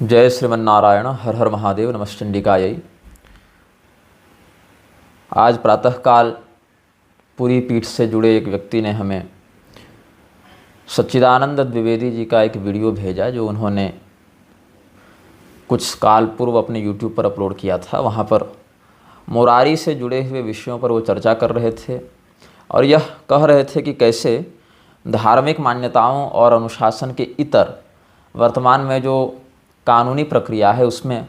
जय श्रीमन्नारायण। हर हर महादेव। नमश्चंडिकायै। आज प्रातःकाल पूरी पीठ से जुड़े एक व्यक्ति ने हमें सच्चिदानंद द्विवेदी जी का एक वीडियो भेजा जो उन्होंने कुछ काल पूर्व अपने YouTube पर अपलोड किया था। वहाँ पर मुरारी से जुड़े हुए विषयों पर वो चर्चा कर रहे थे और यह कह रहे थे कि कैसे धार्मिक मान्यताओं और अनुशासन के इतर वर्तमान में जो कानूनी प्रक्रिया है उसमें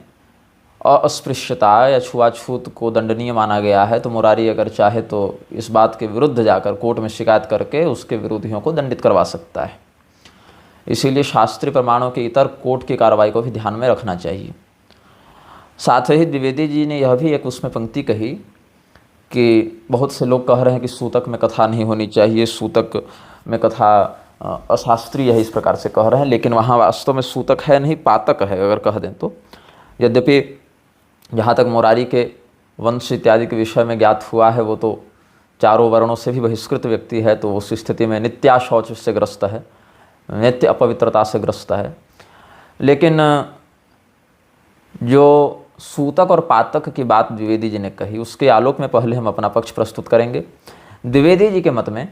अस्पृश्यता या छुआछूत को दंडनीय माना गया है। तो मुरारी अगर चाहे तो इस बात के विरुद्ध जाकर कोर्ट में शिकायत करके उसके विरोधियों को दंडित करवा सकता है। इसीलिए शास्त्रीय प्रमाणों के इतर कोर्ट की कार्रवाई को भी ध्यान में रखना चाहिए। साथ ही द्विवेदी जी ने यह भी एक उसमें पंक्ति कही कि बहुत से लोग कह रहे हैं कि सूतक में कथा नहीं होनी चाहिए, सूतक में कथा अशास्त्रीय है, इस प्रकार से कह रहे हैं। लेकिन वहाँ वास्तव में सूतक है नहीं, पातक है अगर कह दें तो। यद्यपि जहाँ तक मुरारी के वंश इत्यादि के विषय में ज्ञात हुआ है वो तो चारों वर्णों से भी बहिष्कृत व्यक्ति है, तो उस स्थिति में नित्याशौच से ग्रस्त है, नित्य अपवित्रता से ग्रस्त है। लेकिन जो सूतक और पातक की बात द्विवेदी जी ने कही उसके आलोक में पहले हम अपना पक्ष प्रस्तुत करेंगे। द्विवेदी जी के मत में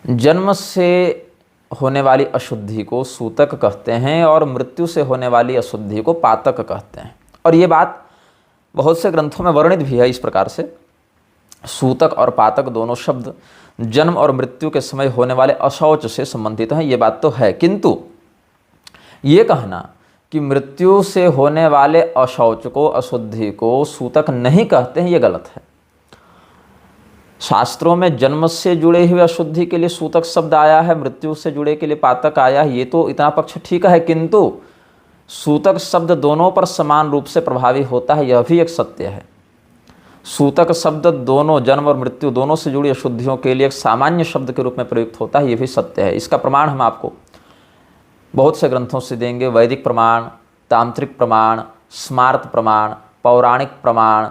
जन्म से होने वाली अशुद्धि को सूतक कहते हैं और मृत्यु से होने वाली अशुद्धि को पातक कहते हैं। और ये बात बहुत से ग्रंथों में वर्णित भी है इस प्रकार से। सूतक और पातक दोनों शब्द जन्म और मृत्यु के समय होने वाले अशौच से संबंधित हैं, ये बात तो है। किंतु ये कहना कि मृत्यु से होने वाले अशौच को, अशुद्धि को सूतक नहीं कहते हैं, ये गलत है। शास्त्रों में जन्म से जुड़े हुए अशुद्धि के लिए सूतक शब्द आया है, मृत्यु से जुड़े के लिए पातक आया है, ये तो इतना पक्ष ठीक है। किंतु सूतक शब्द दोनों पर समान रूप से प्रभावी होता है, यह भी एक सत्य है। सूतक शब्द दोनों जन्म और मृत्यु दोनों से जुड़ी अशुद्धियों के लिए एक सामान्य शब्द के रूप में प्रयुक्त होता है, यह भी सत्य है। इसका प्रमाण हम आपको बहुत से ग्रंथों से देंगे। वैदिक प्रमाण, तांत्रिक प्रमाण, स्मार्त प्रमाण, पौराणिक प्रमाण,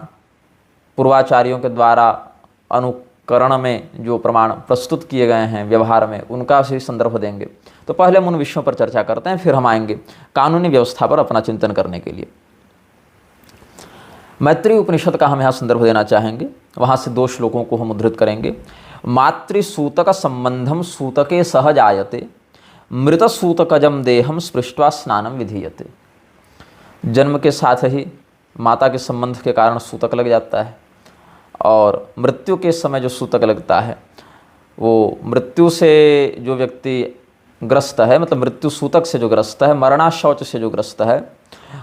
पूर्वाचार्यों के द्वारा अनुकरण में जो प्रमाण प्रस्तुत किए गए हैं व्यवहार में, उनका भी संदर्भ देंगे। तो पहले हम उन विषयों पर चर्चा करते हैं, फिर हम आएंगे कानूनी व्यवस्था पर अपना चिंतन करने के लिए। मैत्री उपनिषद का हम यहाँ संदर्भ देना चाहेंगे, वहाँ से 2 श्लोकों को हम उद्धृत करेंगे। मातृसूतक संबंधम सूतके सहज आयते, मृत सूतकजम देहम स्पृष्ट्वा स्नानम विधीयते। जन्म के साथ ही माता के संबंध के कारण सूतक लग जाता है और मृत्यु के समय जो सूतक लगता है वो मृत्यु से जो व्यक्ति ग्रस्त है, मतलब मृत्यु सूतक से जो ग्रस्त है, मरणाशौच से जो ग्रस्त है,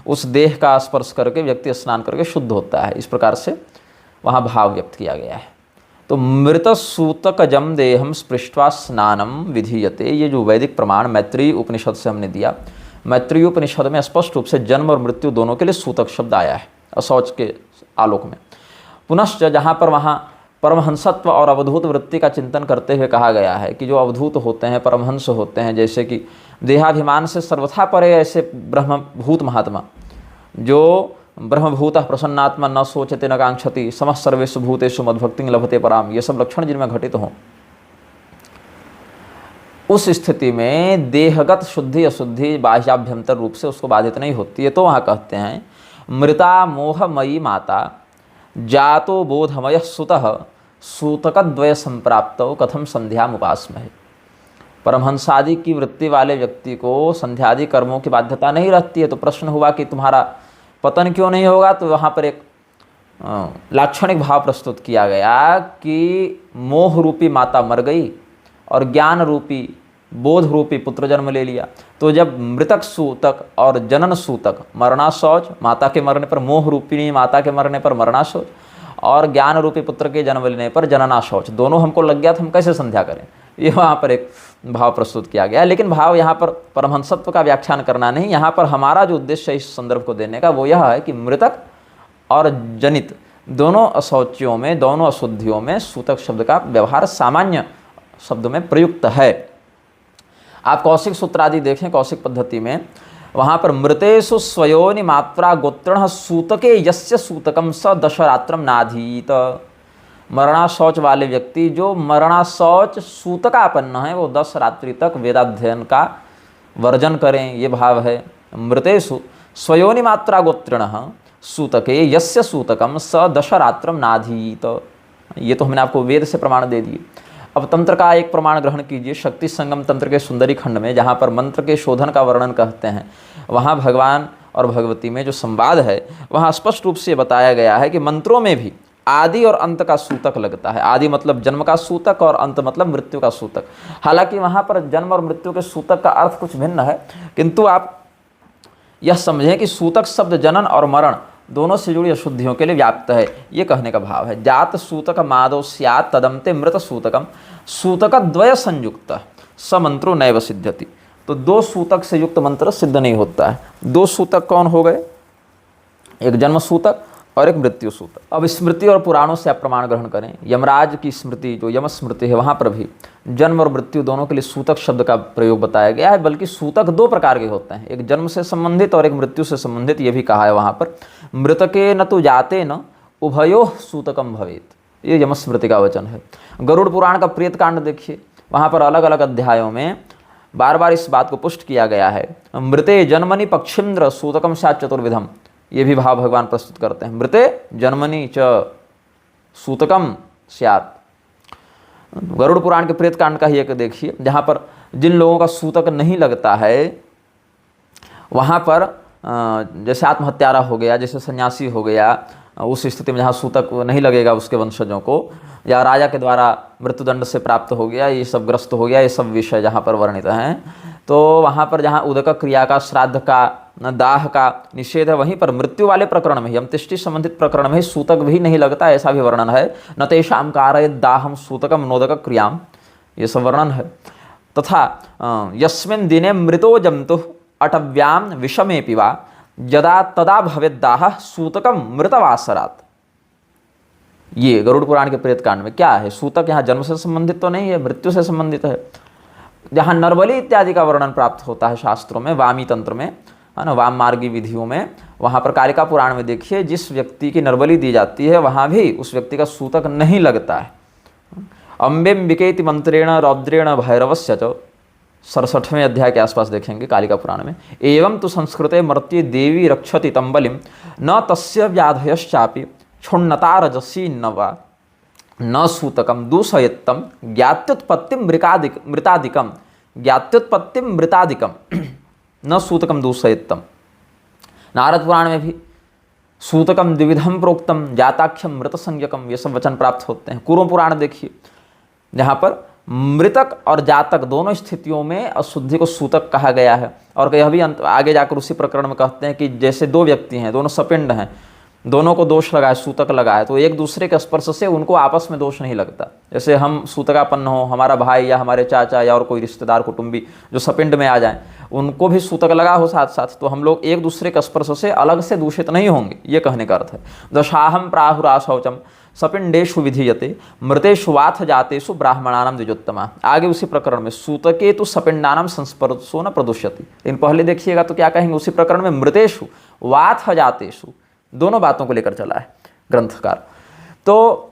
उस देह का स्पर्श करके व्यक्ति स्नान करके शुद्ध होता है। इस प्रकार से वहाँ भाव व्यक्त किया गया है। तो मृत सूतक जम देहम स्पृष्ट्वा स्नानम विधीयते, ये जो वैदिक प्रमाण मैत्रेयी उपनिषद से हमने दिया, मैत्रेयी उपनिषद में स्पष्ट रूप से जन्म और मृत्यु दोनों के लिए सूतक शब्द आया है अशौच के आलोक में। पुनश्च जहाँ पर वहाँ परमहंसत्व और अवधूत वृत्ति का चिंतन करते हुए कहा गया है कि जो अवधूत होते हैं, परमहंस होते हैं, जैसे कि देहाभिमान से सर्वथा परे ऐसे ब्रह्मभूत महात्मा, जो ब्रह्मभूतः प्रसन्नात्मा न सोचते न कांक्षति समः सर्वेषु भूतेषु मद्भक्तिं लभते पराम, ये सब लक्षण जिनमें घटित हों, उस स्थिति में देहगत शुद्धि अशुद्धि बाह्याभ्यंतर रूप से उसको बाधित नहीं होती है। तो वहाँ कहते हैं मृता मोहमयी माता जातो बोधमय सुतः सूतकद्वय संप्राप्तो कथम संध्यामुपास्महे। परमहंसादि की वृत्ति वाले व्यक्ति को संध्यादि कर्मों की बाध्यता नहीं रहती है। तो प्रश्न हुआ कि तुम्हारा पतन क्यों नहीं होगा? तो वहाँ पर एक लाक्षणिक भाव प्रस्तुत किया गया कि मोह रूपी माता मर गई और ज्ञान रूपी बोध रूपी पुत्र जन्म ले लिया। तो जब मृतक सूतक और जनन सूतक, मरणाशौच माता के मरने पर, मोह रूपिणी माता के मरने पर मरणाशौच और ज्ञान रूपी पुत्र के जन्म लेने पर जननाशौच, दोनों हमको लग गया तो हम कैसे संध्या करें? ये वहाँ पर एक भाव प्रस्तुत किया गया। लेकिन भाव यहाँ पर परमहंसत्व का व्याख्यान करना नहीं, यहाँ पर हमारा जो उद्देश्य है इस संदर्भ को देने का वो यह है कि मृतक और जनित दोनों अशौचियों में, दोनों अशुद्धियों में सूतक शब्द का व्यवहार सामान्य शब्द में प्रयुक्त है। आप कौशिक सूत्र आदि देखें, कौशिक पद्धति में वहाँ पर मृतेषु स्वयोनि मात्रा गोत्रण सूतके यस्य सूतकम स दशरात्रम नाधीत। मरणाशौच वाले व्यक्ति जो मरणाशौच सूतकापन्न है वो 10 रात्रि तक वेदाध्ययन का वर्जन करें, ये भाव है। मृतेषु स्वयोनि मात्रा गोत्रिणः सूतके यस्य सूतकम स दशरात्रम नाधीत। ये तो हमने आपको वेद से प्रमाण दे दिए। अब तंत्र का एक प्रमाण ग्रहण कीजिए, शक्ति संगम तंत्र के सुंदरी खंड में, जहाँ पर मंत्र के शोधन का वर्णन कहते हैं, वहाँ भगवान और भगवती में जो संवाद है वहाँ स्पष्ट रूप से बताया गया है कि मंत्रों में भी आदि और अंत का सूतक लगता है। आदि मतलब जन्म का सूतक और अंत मतलब मृत्यु का सूतक। हालांकि वहाँ पर जन्म और मृत्यु के सूतक का अर्थ कुछ भिन्न है, किंतु आप यह समझें कि सूतक शब्द जनन और मरण दोनों से जुड़ी अशुद्धियों के लिए व्याप्त है, ये कहने का भाव है। जात सूतक मादो स्यात् तदंते मृत सूतकम सूतक द्वय संयुक्त स मंत्रो नैव सिद्ध्यति। तो दो सूतक से युक्त मंत्र सिद्ध नहीं होता है। दो सूतक कौन हो गए? एक जन्म सूतक और एक मृत्यु सूतक। अब स्मृति और पुराणों से आप प्रमाण ग्रहण करें। यमराज की स्मृति जो यम स्मृति है वहाँ पर भी जन्म और मृत्यु दोनों के लिए सूतक शब्द का प्रयोग बताया गया है। बल्कि सूतक दो प्रकार के होते हैं, एक जन्म से संबंधित और एक मृत्यु से संबंधित। ये भी कहा है वहाँ पर, मृतके न तो जाते न उभयो सूतकम भवेत। ये यम स्मृति का वचन है। गरुड़ पुराण का प्रेत कांड देखिए, वहाँ पर अलग अलग अध्यायों में बार बार इस बात को पुष्ट किया गया है। मृते जन्मनि पक्षिंद्र सूतकम स्यात् चतुर्विधम। ये भी भाव भगवान प्रस्तुत करते हैं। मृते जन्मनि च सूतकम स्यात्। गरुड़ पुराण के प्रेत कांड का ही एक देखिए, जहाँ पर जिन लोगों का सूतक नहीं लगता है वहाँ पर जैसे आत्महत्यारा हो गया, जैसे सन्यासी हो गया, उस स्थिति में जहाँ सूतक नहीं लगेगा उसके वंशजों को, या राजा के द्वारा मृत्युदंड से प्राप्त हो गया, ये सब ग्रस्त हो गया, ये सब विषय जहाँ पर वर्णित हैं। तो वहाँ पर जहाँ उदक क्रिया का, श्राद्ध का, दाह का निषेध है, वहीं पर मृत्यु वाले प्रकरण में, यमतिष्टि संबंधित प्रकरण में सूतक भी नहीं लगता, ऐसा भी वर्णन है। न तेषां कारयेत् दाहम सूतकम नोदक क्रियाम, ये सब वर्णन है। तथा यस्मिन् दिने मृतो जंतु अटव्याम विषमे पिवा यदा तदा भवेद्दाह सूतकम मृतवासरात। ये गरुड़ पुराण के प्रेत कांड में क्या है? सूतक यहाँ जन्म से संबंधित तो नहीं है, मृत्यु से संबंधित है। जहाँ नरबली इत्यादि का वर्णन प्राप्त होता है शास्त्रों में, वामी तंत्र में, है ना, वाम मार्गी विधियों में, वहाँ पर कालिका पुराण में देखिए, जिस व्यक्ति की नरबली दी जाती है वहाँ भी उस व्यक्ति का सूतक नहीं लगता है। अम्बेम विकेति मंत्रेण रौद्रेण भैरवस्य च, 67वें अध्याय के आसपास देखेंगे कालिका पुराण में। एवं तो संस्कृते मर्त्ये देवी रक्षति तंबलिम न तस्य व्याधयश्चापि क्षुण्णता रजसी नवा न सूतकम दूषयत्तम ज्ञात्युत्पत्तिम मृतादिकम ज्ञात्युत्पत्तिम मृतादिकम न सूतकम दूषयत्तम। नारद पुराण में भी सूतकम द्विविधम प्रोक्तम जाताख्यम मृत संज्ञकम, ये सब वचन प्राप्त होते हैं। कूर्म पुराण देखिए, जहाँ पर मृतक और जातक दोनों स्थितियों में अशुद्धि को सूतक कहा गया है। और यह भी आगे जाकर उसी प्रकरण में कहते हैं कि जैसे दो व्यक्ति हैं, दोनों सपिंड हैं, दोनों को दोष लगा है, सूतक लगा है, तो एक दूसरे के स्पर्श से उनको आपस में दोष नहीं लगता। जैसे हम सूतकापन्न हो, हमारा भाई या हमारे चाचा या और कोई रिश्तेदार कुटुंबी जो सपिंड में आ जाएं, उनको भी सूतक लगा हो साथ साथ, तो हम लोग एक दूसरे के स्पर्श से अलग से दूषित नहीं होंगे, ये कहने का अर्थ है। दशाहम प्राहुरा शौचम सपिंडेशु विधीयते मृतेषु वाथ जातेषु ब्राह्मणानाम द्विजोत्तमा। आगे उसी प्रकरण में सूतके तो सपिंडानाम संस्पर्शो न प्रदुष्यति। इन पहले देखिएगा तो क्या कहेंगे उसी प्रकरण में, मृतेषु वाथ जातेषु, दोनों बातों को लेकर चला है ग्रंथकार। तो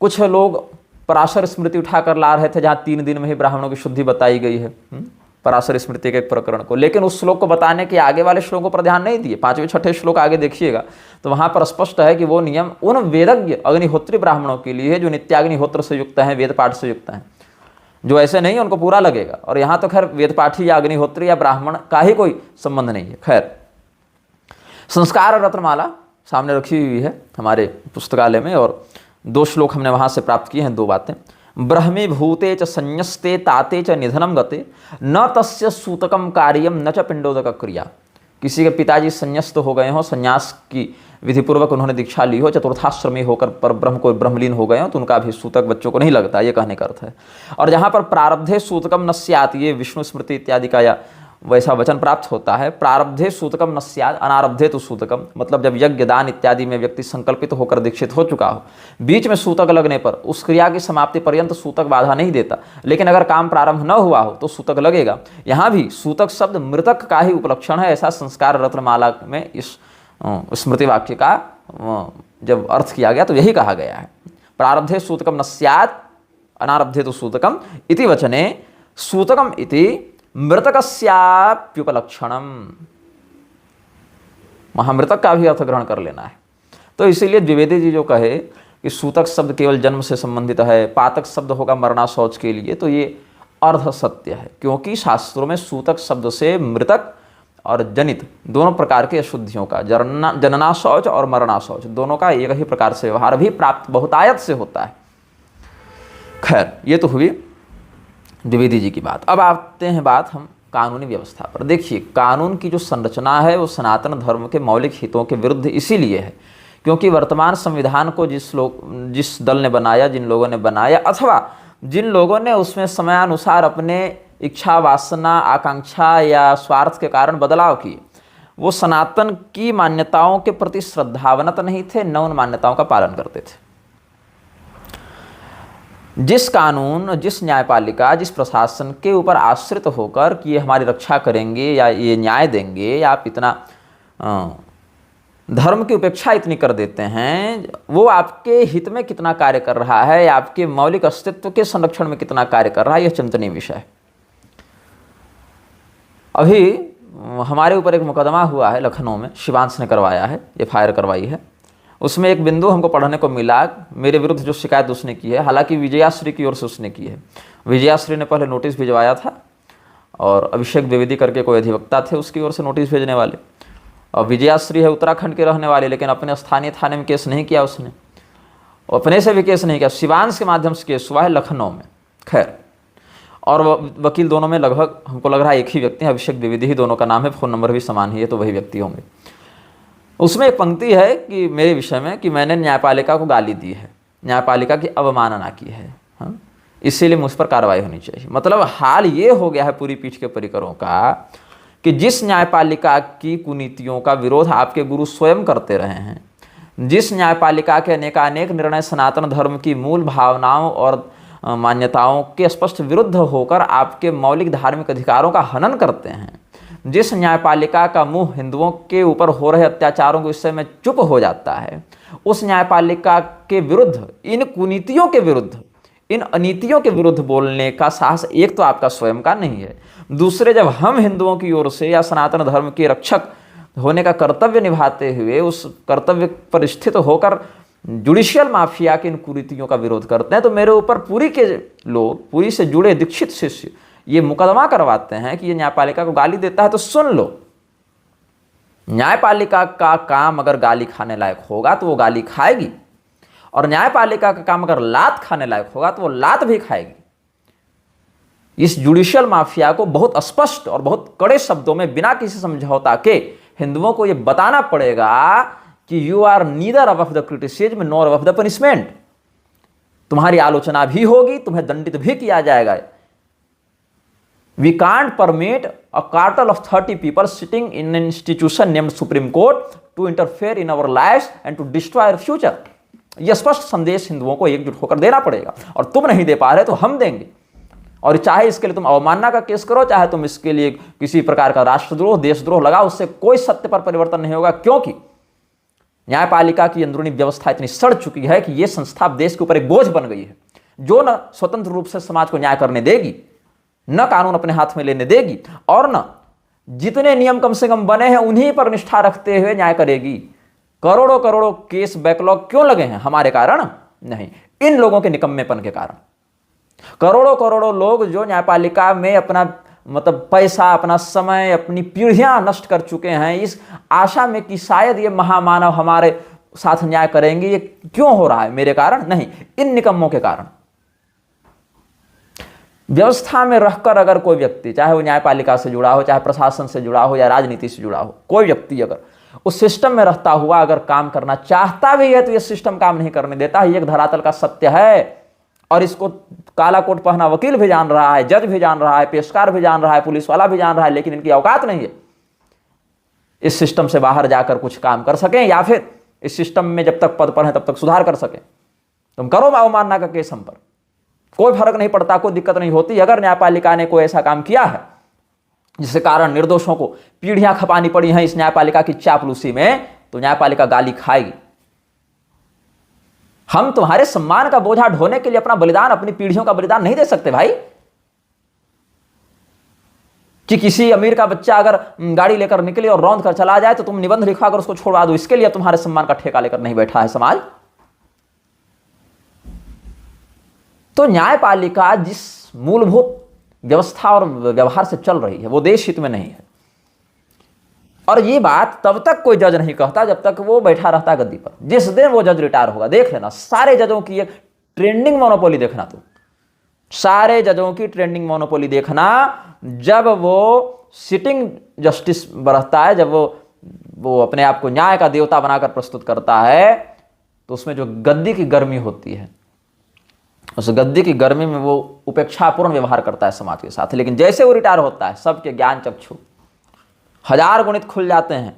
कुछ लोग पराशर स्मृति उठाकर ला रहे थे जहाँ 3 दिन में ही ब्राह्मणों की शुद्धि बताई गई है, पराशर स्मृति के एक प्रकरण को, लेकिन उस श्लोक को बताने के आगे वाले श्लोकों पर ध्यान नहीं दिए। 5वें 6ठे श्लोक आगे देखिएगा तो वहाँ पर स्पष्ट है कि वो नियम उन वेदज्ञ अग्निहोत्री ब्राह्मणों के लिए है जो नित्याग्निहोत्र से युक्त हैं, वेद पाठ से युक्त हैं। जो ऐसे नहीं है उनको पूरा लगेगा। और यहाँ तो खैर वेद पाठी या अग्निहोत्री या ब्राह्मण का ही कोई संबंध नहीं है। खैर, संस्कार रत्नमाला सामने रखी हुई है हमारे पुस्तकालय में, और 2 श्लोक हमने वहाँ से प्राप्त किए हैं। 2 बातें, ब्रह्मी भूते च संन्यस्ते ताते च निधनम गते न तस्य सूतकम कार्यम न च पिंडोदक क्रिया। किसी के पिताजी संन्यस्त हो गए हों, संन्यास की विधिपूर्वक उन्होंने दीक्षा ली हो, चतुर्थाश्रमी होकर पर ब्रह्म को ब्रह्मलीन हो गए हों, तो उनका भी सूतक बच्चों को नहीं लगता, ये कहने का अर्थ है। और जहाँ पर प्रारब्धे सूतकम न स्यात्, ये विष्णु स्मृति इत्यादि का या वैसा वचन प्राप्त होता है। प्रारब्धे सूतकम न स्यात् अनारब्धे तो सूतकम, मतलब जब यज्ञ दान इत्यादि में व्यक्ति संकल्पित होकर दीक्षित हो चुका हो, बीच में सूतक लगने पर उस क्रिया की समाप्ति पर्यंत सूतक बाधा नहीं देता, लेकिन अगर काम प्रारंभ न हुआ हो तो सूतक लगेगा। यहाँ भी सूतक शब्द मृतक का ही उपलक्षण है, ऐसा संस्कार रत्नमाला में इस स्मृति वाक्य का जब अर्थ किया गया तो यही कहा गया है। प्रारब्धे सूतकम न स्यात् अनारब्धे तो सूतकम इति वचने सूतकम इति मृतकस्याप्युपलक्षणम। वहाँ मृतक का भी अर्थ ग्रहण कर लेना है। तो इसीलिए द्विवेदी जी जो कहे कि सूतक शब्द केवल जन्म से संबंधित है, पातक शब्द होगा मरना शौच के लिए, तो ये अर्ध सत्य है, क्योंकि शास्त्रों में सूतक शब्द से मृतक और जनित दोनों प्रकार के अशुद्धियों का, जनना शौच और मरना शौच, दोनों का एक ही प्रकार से व्यवहार भी प्राप्त बहुतायत से होता है। खैर, ये तो हुई द्विवेदी जी की बात। अब आते हैं बात हम कानूनी व्यवस्था पर। देखिए, कानून की जो संरचना है वो सनातन धर्म के मौलिक हितों के विरुद्ध इसीलिए है क्योंकि वर्तमान संविधान को जिस दल ने बनाया, जिन लोगों ने बनाया, अथवा जिन लोगों ने उसमें समयानुसार अपने इच्छा, वासना, आकांक्षा या स्वार्थ के कारण बदलाव किए, वो सनातन की मान्यताओं के प्रति श्रद्धावनत नहीं थे, न उन मान्यताओं का पालन करते थे। जिस कानून, जिस न्यायपालिका, जिस प्रशासन के ऊपर आश्रित होकर कि ये हमारी रक्षा करेंगे या ये न्याय देंगे या आप इतना धर्म की उपेक्षा इतनी कर देते हैं, वो आपके हित में कितना कार्य कर रहा है, आपके मौलिक अस्तित्व के संरक्षण में कितना कार्य कर रहा है, यह चिंतनीय विषय है। अभी हमारे ऊपर एक मुकदमा हुआ है लखनऊ में, शिवांश ने करवाया है, FIR करवाई है। उसमें एक बिंदु हमको पढ़ने को मिला, मेरे विरुद्ध जो शिकायत उसने की है, हालांकि विजयाश्री की ओर से उसने की है। विजयाश्री ने पहले नोटिस भिजवाया था और अभिषेक द्विवेदी करके कोई अधिवक्ता थे उसकी ओर से नोटिस भेजने वाले। और विजयाश्री है उत्तराखंड के रहने वाले, लेकिन अपने स्थानीय थाने में केस नहीं किया उसने, अपने से भी केस नहीं किया, शिवांश के माध्यम से केस हुआ है लखनऊ में। खैर, और वकील दोनों में लगभग हमको लग रहा है एक ही व्यक्ति है, अभिषेक द्विवेदी ही दोनों का नाम है, फ़ोन नंबर भी समान ही है, तो वही व्यक्ति होंगे। उसमें एक पंक्ति है कि मेरे विषय में कि मैंने न्यायपालिका को गाली दी है, न्यायपालिका की अवमानना की है, हाँ, इसीलिए मुझ पर कार्रवाई होनी चाहिए। मतलब हाल ये हो गया है पूरी पीठ के परिकरों का कि जिस न्यायपालिका की कुनीतियों का विरोध आपके गुरु स्वयं करते रहे हैं, जिस न्यायपालिका के अनेकानेक निर्णय सनातन धर्म की मूल भावनाओं और मान्यताओं के स्पष्ट विरुद्ध होकर आपके मौलिक धार्मिक अधिकारों का हनन करते हैं, जिस न्यायपालिका का मुंह हिंदुओं के ऊपर हो रहे अत्याचारों के विषय में चुप हो जाता है, उस न्यायपालिका के विरुद्ध, इन कुनीतियों के विरुद्ध, इन अनीतियों के विरुद्ध बोलने का साहस एक तो आपका स्वयं का नहीं है, दूसरे जब हम हिंदुओं की ओर से या सनातन धर्म के रक्षक होने का कर्तव्य निभाते हुए उस कर्तव्य पर स्थित होकर जुडिशियल माफिया की इन कुरीतियों का विरोध करते हैं, तो मेरे ऊपर पुरी के लोग, पुरी से जुड़े दीक्षित शिष्य ये मुकदमा करवाते हैं कि ये न्यायपालिका को गाली देता है। तो सुन लो, न्यायपालिका का काम अगर गाली खाने लायक होगा तो वो गाली खाएगी, और न्यायपालिका का काम अगर लात खाने लायक होगा तो वो लात भी खाएगी। इस जुडिशियल माफिया को बहुत स्पष्ट और बहुत कड़े शब्दों में बिना किसी समझौता के हिंदुओं को यह बताना पड़ेगा कि you are neither above the criticism nor above the punishment. तुम्हारी आलोचना भी होगी, तुम्हें दंडित भी किया जाएगा। We can't permit a cartel of 30 people sitting in an institution named Supreme Court to interfere in our lives and to destroy our future. यह स्पष्ट संदेश हिंदुओं को एकजुट होकर देना पड़ेगा, और तुम नहीं दे पा रहे तो हम देंगे। और चाहे इसके लिए तुम अवमानना का केस करो, चाहे तुम इसके लिए किसी प्रकार का राष्ट्रद्रोह, देशद्रोह लगाओ, उससे कोई सत्य पर परिवर्तन नहीं होगा, क्योंकि न्यायपालिका की अंदरूनी व्यवस्था इतनी सड़ चुकी है कि यह संस्था देश के ऊपर एक बोझ बन गई है, जो न स्वतंत्र रूप से समाज को न्याय करने देगी, न कानून अपने हाथ में लेने देगी, और न जितने नियम कम से कम बने हैं उन्हीं पर निष्ठा रखते हुए न्याय करेगी। करोड़ों करोड़ों केस बैकलॉग क्यों लगे हैं? हमारे कारण नहीं, इन लोगों के निकम्मेपन के कारण। करोड़ों करोड़ों लोग जो न्यायपालिका में अपना पैसा, अपना समय, अपनी पीढ़ियां नष्ट कर चुके हैं इस आशा में कि शायद ये महामानव हमारे साथ न्याय करेंगे। ये क्यों हो रहा है? मेरे कारण नहीं, इन निकम्मों के कारण। व्यवस्था में रहकर अगर कोई व्यक्ति, चाहे वो न्यायपालिका से जुड़ा हो, चाहे प्रशासन से जुड़ा हो या राजनीति से जुड़ा हो, कोई व्यक्ति अगर उस सिस्टम में रहता हुआ अगर काम करना चाहता भी है तो ये सिस्टम काम नहीं करने देता है। ये एक धरातल का सत्य है, और इसको काला कोट पहना वकील भी जान रहा है, जज भी जान रहा है, पेशकार भी जान रहा है, पुलिस वाला भी जान रहा है, लेकिन इनकी औकात नहीं है इस सिस्टम से बाहर जाकर कुछ काम कर सकें, या फिर इस सिस्टम में जब तक पद पर हैं तब तक सुधार कर सकें। तुम करो अवमानना का केस हम पर, कोई फर्क नहीं पड़ता, कोई दिक्कत नहीं होती। अगर न्यायपालिका ने कोई ऐसा काम किया है जिसके कारण निर्दोषों को पीढ़ियां खपानी पड़ी हैं इस न्यायपालिका की चापलूसी में, तो न्यायपालिका गाली खाएगी। हम तुम्हारे सम्मान का बोझा ढोने के लिए अपना बलिदान, अपनी पीढ़ियों का बलिदान नहीं दे सकते भाई। कि किसी अमीर का बच्चा अगर गाड़ी लेकर निकले और रौंद कर चला जाए तो तुम निबंध लिखवा कर उसको छोड़वा दो, इसके लिए तुम्हारे सम्मान का ठेका लेकर नहीं बैठा है समाज। तो न्यायपालिका जिस मूलभूत व्यवस्था और व्यवहार से चल रही है वो देश हित में नहीं है। और ये बात तब तक कोई जज नहीं कहता जब तक वो बैठा रहता गद्दी पर। जिस दिन वो जज रिटायर होगा, देख लेना सारे जजों की एक ट्रेंडिंग मोनोपोली देखना, तुम सारे जजों की ट्रेंडिंग मोनोपोली देखना। जब वो सिटिंग जस्टिस बरतता है, जब वो अपने आप को न्याय का देवता बनाकर प्रस्तुत करता है, तो उसमें जो गद्दी की गर्मी होती है, उस गद्दी की गर्मी में वो उपेक्षापूर्ण व्यवहार करता है समाज के साथ। लेकिन जैसे वो रिटायर होता है, सबके ज्ञान चक्षु हजार गुणित खुल जाते हैं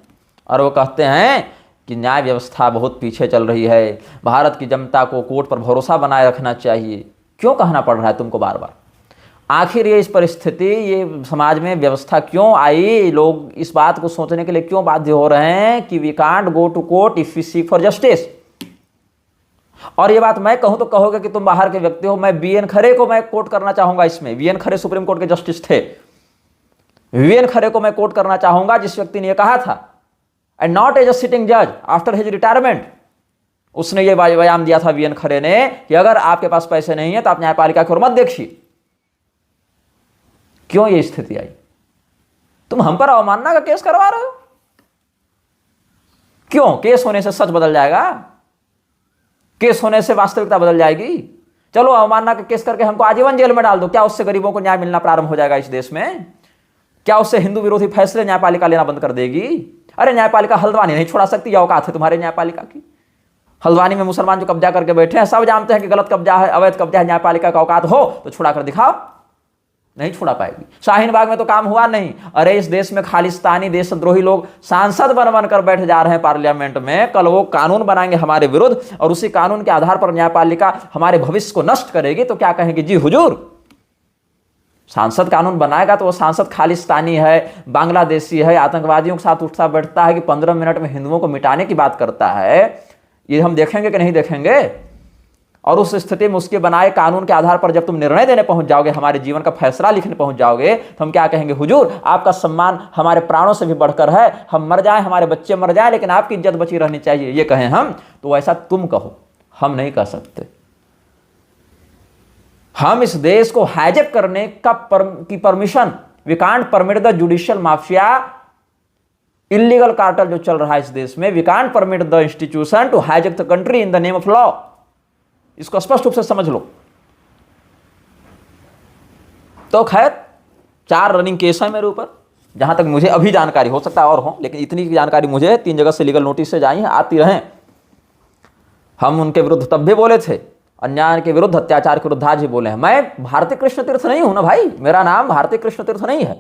और वो कहते हैं कि न्याय व्यवस्था बहुत पीछे चल रही है, भारत की जनता को कोर्ट पर भरोसा बनाए रखना चाहिए। क्यों कहना पड़ रहा है तुमको बार बार? आखिर ये इस परिस्थिति, ये समाज में व्यवस्था क्यों आई? लोग इस बात को सोचने के लिए क्यों बाध्य हो रहे हैं कि we can't go to court if we seek for justice. और ये बात मैं कहूं तो कहोगे कि तुम बाहर के व्यक्ति हो। मैं बीएन खरे को मैं कोर्ट करना चाहूंगा इसमें। बीएन खरे सुप्रीम कोर्ट के जस्टिस थे। बीएन खरे को मैं कोर्ट करना चाहूंगा जिस व्यक्ति ने यह कहा था, and not as a sitting जज आफ्टर हिज रिटायरमेंट। उसने ये बयान दिया था बीएन खरे ने कि अगर आपके पास पैसे नहीं है तो आप न्यायपालिका की ओर मत देखिए। क्यों ये स्थिति आई? तुम हम पर अवमानना का केस करवा रहे हो। क्यों? केस होने से सच बदल जाएगा? केस होने से वास्तविकता बदल जाएगी? चलो अवमानना का केस करके हमको आजीवन जेल में डाल दो, क्या उससे गरीबों को न्याय मिलना प्रारंभ हो जाएगा इस देश में? क्या उससे हिंदू विरोधी फैसले न्यायपालिका लेना बंद कर देगी? अरे न्यायपालिका हल्द्वानी नहीं छुड़ा सकती, या औकात है तुम्हारे न्यायपालिका की? हल्द्वानी में मुसलमान जो कब्जा करके बैठे हैं, सब जानते हैं कि गलत कब्जा है, अवैध कब्जा है। न्यायपालिका का औकात हो तो छुड़ा कर दिखाओ। नहीं छुड़ा पाएगी। शाहीन बाग में तो काम हुआ नहीं। अरे इस देश में खालिस्तानी देशद्रोही लोग सांसद बन बनकर बैठ जा रहे हैं पार्लियामेंट में। कल वो कानून बनाएंगे हमारे विरुद्ध और उसी कानून के आधार पर न्यायपालिका हमारे भविष्य को नष्ट करेगी तो क्या कहेंगे? जी हुजूर, सांसद कानून बनाएगा तो वो सांसद खालिस्तानी है, बांग्लादेशी है, आतंकवादियों के साथ उठता बैठता है कि 15 मिनट में हिंदुओं को मिटाने की बात करता है। ये हम देखेंगे कि नहीं देखेंगे? और उस स्थिति में उसके बनाए कानून के आधार पर जब तुम निर्णय देने पहुंच जाओगे, हमारे जीवन का फैसला लिखने पहुंच जाओगे, तो हम क्या कहेंगे? हुजूर, आपका सम्मान हमारे प्राणों से भी बढ़कर है। हम मर जाएं, हमारे बच्चे मर जाएं, लेकिन आपकी इज्जत बची रहनी चाहिए, ये कहें हम? तो ऐसा तुम कहो, हम नहीं कह सकते। हम इस देश को हाईजैक करने की permission, we can't permit the judicial mafia, illegal cartel जो चल रहा है इस देश में, we can't permit the institution to hijack the country in the name of law. इसको स्पष्ट रूप से समझ लो। तो खैर 4 रनिंग केस है मेरे ऊपर, जहां तक मुझे अभी जानकारी, हो सकता है और हो, लेकिन इतनी जानकारी मुझे 3 जगह से लीगल नोटिस आई हैं, आती रहें। हम उनके विरुद्ध तब भी बोले थे, अन्याय के विरुद्ध, अत्याचार के विरुद्ध आज भी बोले हैं। मैं भारती कृष्ण तीर्थ नहीं हूं ना भाई, मेरा नाम भारती कृष्ण तीर्थ नहीं है।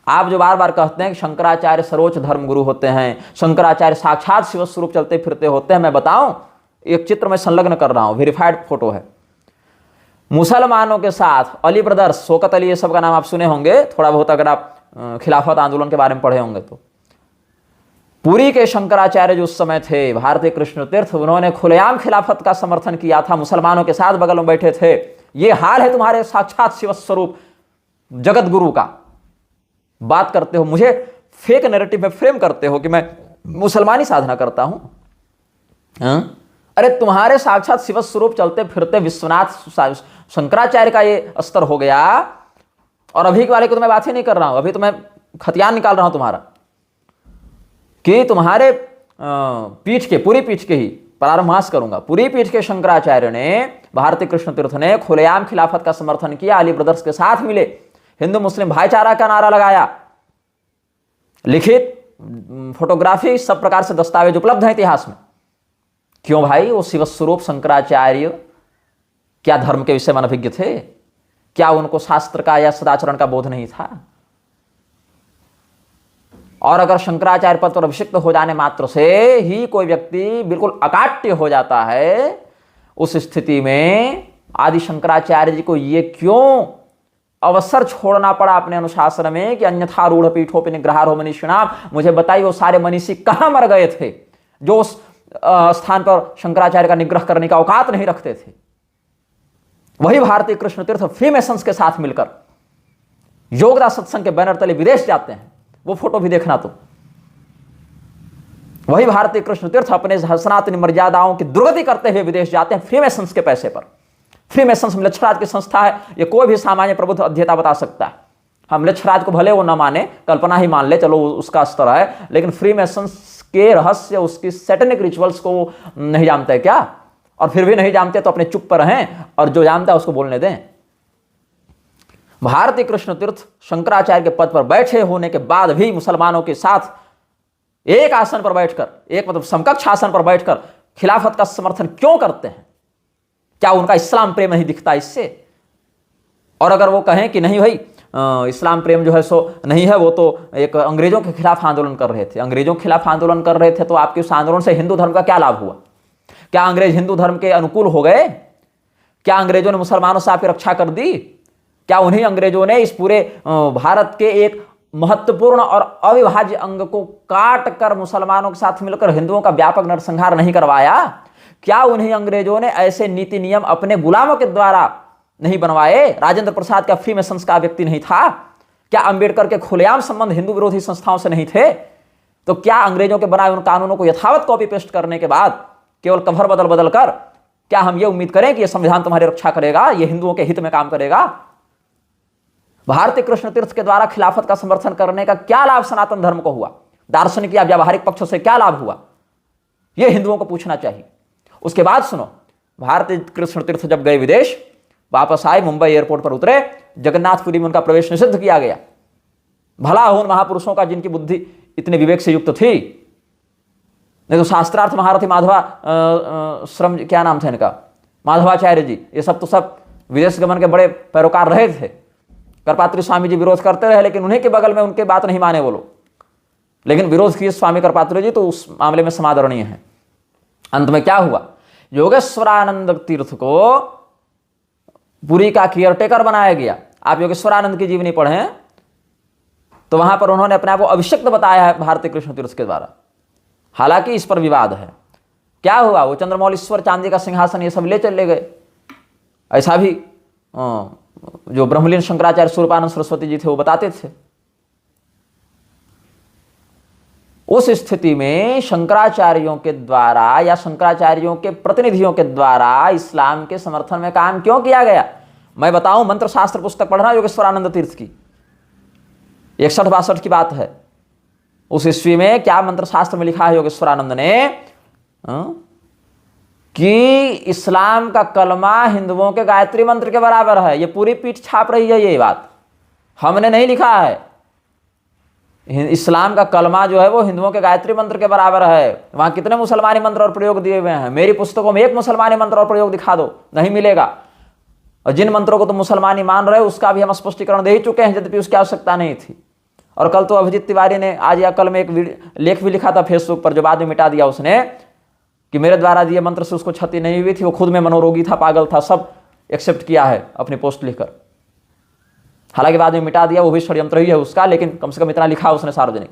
आप जो बार बार कहते हैं कि शंकराचार्य सर्वोच्च धर्मगुरु होते हैं, शंकराचार्य साक्षात शिव स्वरूप चलते फिरते होते हैं, मैं बताऊं, एक चित्र में संलग्न कर रहा हूं, वेरीफाइड फोटो है। मुसलमानों के साथ अली ब्रदर्स, शौकत अली, ये सब का नाम आप सुने होंगे थोड़ा बहुत, अगर आप खिलाफत आंदोलन के बारे में पढ़े होंगे तो। पुरी के शंकराचार्य जो उस समय थे, भारती कृष्ण तीर्थ, उन्होंने खुलेआम खिलाफत का समर्थन किया था, मुसलमानों के साथ बगल में बैठे थे। ये हाल है तुम्हारे साक्षात शिव स्वरूप जगत गुरु का। बात करते हो, मुझे फेक नैरेटिव में फ्रेम करते हो कि मैं मुसलमानी साधना करता हूं। अरे तुम्हारे साक्षात शिव स्वरूप चलते फिरते विश्वनाथ शंकराचार्य का ये स्तर हो गया। और अभी वाले को तो मैं बात ही नहीं कर रहा हूं, अभी तो मैं खतियान निकाल रहा हूं तुम्हारा, कि तुम्हारे पीठ के, पूरी पीठ के ही परामर्श करूंगा, पूरी पीठ के शंकराचार्य ने, भारती कृष्ण तीर्थ ने खुलेआम खिलाफत का समर्थन किया, अली ब्रदर्स के साथ मिले, हिंदू मुस्लिम भाईचारा का नारा लगाया, लिखित, फोटोग्राफी, सब प्रकार से दस्तावेज उपलब्ध है इतिहास में। क्यों भाई? वो शिवस्वरूप शंकराचार्य क्या धर्म के विषय में अनभिज्ञ थे? क्या उनको शास्त्र का या सदाचरण का बोध नहीं था? और अगर शंकराचार्य पद पर अभिषिक्त हो जाने मात्र से ही कोई व्यक्ति बिल्कुल अकाट्य हो जाता है, उस स्थिति में आदि शंकराचार्य जी को ये क्यों अवसर छोड़ना पड़ा अपने अनुशासन में कि अन्यथा रूढ़ पीठों पर निग्रहारो मनीषिणाम? मुझे बताइए वो सारे मनीषी कहां मर गए थे जो उस स्थान पर शंकराचार्य का निग्रह करने का औकात नहीं रखते थे? वही भारती कृष्ण तीर्थ फ्रीमेसन्स के साथ मिलकर योगदा सत्संग के बैनर तले विदेश जाते हैं, वो फोटो भी देखना। तो वही भारतीय कृष्ण तीर्थ अपने सनातनी मर्यादाओं की दुर्गति करते हुए विदेश जाते हैं फ्रीमेसन्स के पैसे पर। फ्रीमेसन्स म्लेच्छराज की संस्था है, ये कोई भी सामान्य प्रबुद्ध अध्येता बता सकता है। हम म्लेच्छराज को भले वो न माने, कल्पना ही मान ले, चलो उसका स्तर है, लेकिन फ्रीमेसन्स के रहस्य, उसकी सैटेनिक रिचुअल्स को नहीं जानते है क्या? और फिर भी नहीं जानते तो अपने चुप पर रहें, और जो जानता है उसको बोलने दें। भारतीय कृष्ण तीर्थ शंकराचार्य के पद पर बैठे होने के बाद भी मुसलमानों के साथ एक आसन पर बैठकर, एक मतलब समकक्ष आसन पर बैठकर खिलाफत का समर्थन क्यों करते हैं? क्या उनका इस्लाम प्रेम नहीं दिखता इससे? और अगर वो कहें कि नहीं भाई इस्लाम प्रेम जो है सो नहीं है, वो तो एक अंग्रेजों के खिलाफ आंदोलन कर रहे थे, अंग्रेजों के खिलाफ आंदोलन कर रहे थे, तो आपके उस आंदोलन से हिंदू धर्म का क्या लाभ हुआ? क्या अंग्रेज हिंदू धर्म के अनुकूल हो गए? क्या अंग्रेजों ने मुसलमानों से आपकी रक्षा कर दी? क्या उन्हीं अंग्रेजों ने इस पूरे भारत के एक महत्वपूर्ण और अविभाज्य अंग को काट कर मुसलमानों के साथ मिलकर हिंदुओं का व्यापक नरसंहार नहीं करवाया? क्या उन्हीं अंग्रेजों ने ऐसे नीति नियम अपने गुलामों के द्वारा नहीं बनवाए? राजेंद्र प्रसाद का फ्रीमेसन्स का व्यक्ति नहीं था? क्या अंबेडकर के खुलेआम संबंध हिंदू विरोधी संस्थाओं से नहीं थे? तो क्या अंग्रेजों के बनाए उन कानूनों को यथावत कॉपी पेस्ट करने के बाद, केवल कवर बदल बदल कर, क्या हम ये उम्मीद करें कि यह संविधान तुम्हारी रक्षा करेगा, यह हिंदुओं के हित में काम करेगा? भारतीय कृष्ण तीर्थ के द्वारा खिलाफत का समर्थन करने का क्या लाभ सनातन धर्म को हुआ? दार्शनिक या व्यावहारिक पक्षों से क्या लाभ हुआ? यह हिंदुओं को पूछना चाहिए। उसके बाद सुनो, भारतीय कृष्ण तीर्थ जब गए विदेश, वापस आए, मुंबई एयरपोर्ट पर उतरे, जगन्नाथपुरी में उनका प्रवेश निषिद्ध किया गया। भला हो उन महापुरुषों का जिनकी बुद्धि इतने विवेक से युक्त थी, नहीं तो शास्त्रार्थ महारथी माधवा श्रम, क्या नाम था इनका, माधवाचार्य जी, ये सब तो सब विदेश गमन के बड़े पैरोकार रहे थे। करपात्री स्वामी जी विरोध करते रहे, लेकिन उन्हीं के बगल में उनके बात नहीं माने वो लोग, लेकिन विरोध किए स्वामी करपात्री जी, तो उस मामले में समादरणीय है। अंत में क्या हुआ? योगेश्वरानंद तीर्थ को पुरी का केयरटेकर बनाया गया। आप योगेश्वरानंद की जीवनी पढ़ें तो वहां पर उन्होंने अपने आप को अभिषिक्त बताया है भारतीय कृष्ण तीर्थ के द्वारा। हालांकि इस पर विवाद है। क्या हुआ? वो चंद्रमौलीश्वर, चांदी का सिंहासन, ये सब ले चले गए। ऐसा भी जो ब्रह्मलीन शंकराचार्य स्वरूपानंद सरस्वती जी थे वो बताते थे। उस स्थिति में शंकराचार्यों के द्वारा या शंकराचार्यों के प्रतिनिधियों के द्वारा इस्लाम के समर्थन में काम क्यों किया गया? मैं बताऊं, मंत्र शास्त्र पुस्तक पढ़ना योगेश्वरानंद तीर्थ की 61-62 की बात है। उस ईस्वी में क्या मंत्र शास्त्र में लिखा है योगेश्वरानंद ने कि इस्लाम का कलमा हिंदुओं के गायत्री मंत्र के बराबर है। ये पूरी पीठ छाप रही है, ये बात हमने नहीं लिखा है। इस्लाम का कलमा जो है वो हिंदुओं के गायत्री मंत्र के बराबर है। वहां कितने मुसलमानी मंत्र और प्रयोग दिए हुए हैं? मेरी पुस्तकों में एक मुसलमानी मंत्र और प्रयोग दिखा दो, नहीं मिलेगा। और जिन मंत्रों को तुम मुसलमानी मान रहे हो उसका भी हम स्पष्टीकरण दे ही चुके हैं, यद्यपि उसकी आवश्यकता नहीं थी। और कल तो अभिजीत तिवारी ने आज या कल में एक लेख भी लिखा था फेसबुक पर, जो बाद में मिटा दिया उसने, कि मेरे द्वारा दिए मंत्र से उसको क्षति नहीं हुई थी, वो खुद में मनोरोगी था, पागल था, सब एक्सेप्ट किया है अपनी पोस्ट लिखकर। हालांकि बाद में मिटा दिया, वो भी षड्यंत्र ही है उसका, लेकिन कम से कम इतना लिखा उसने सार्वजनिक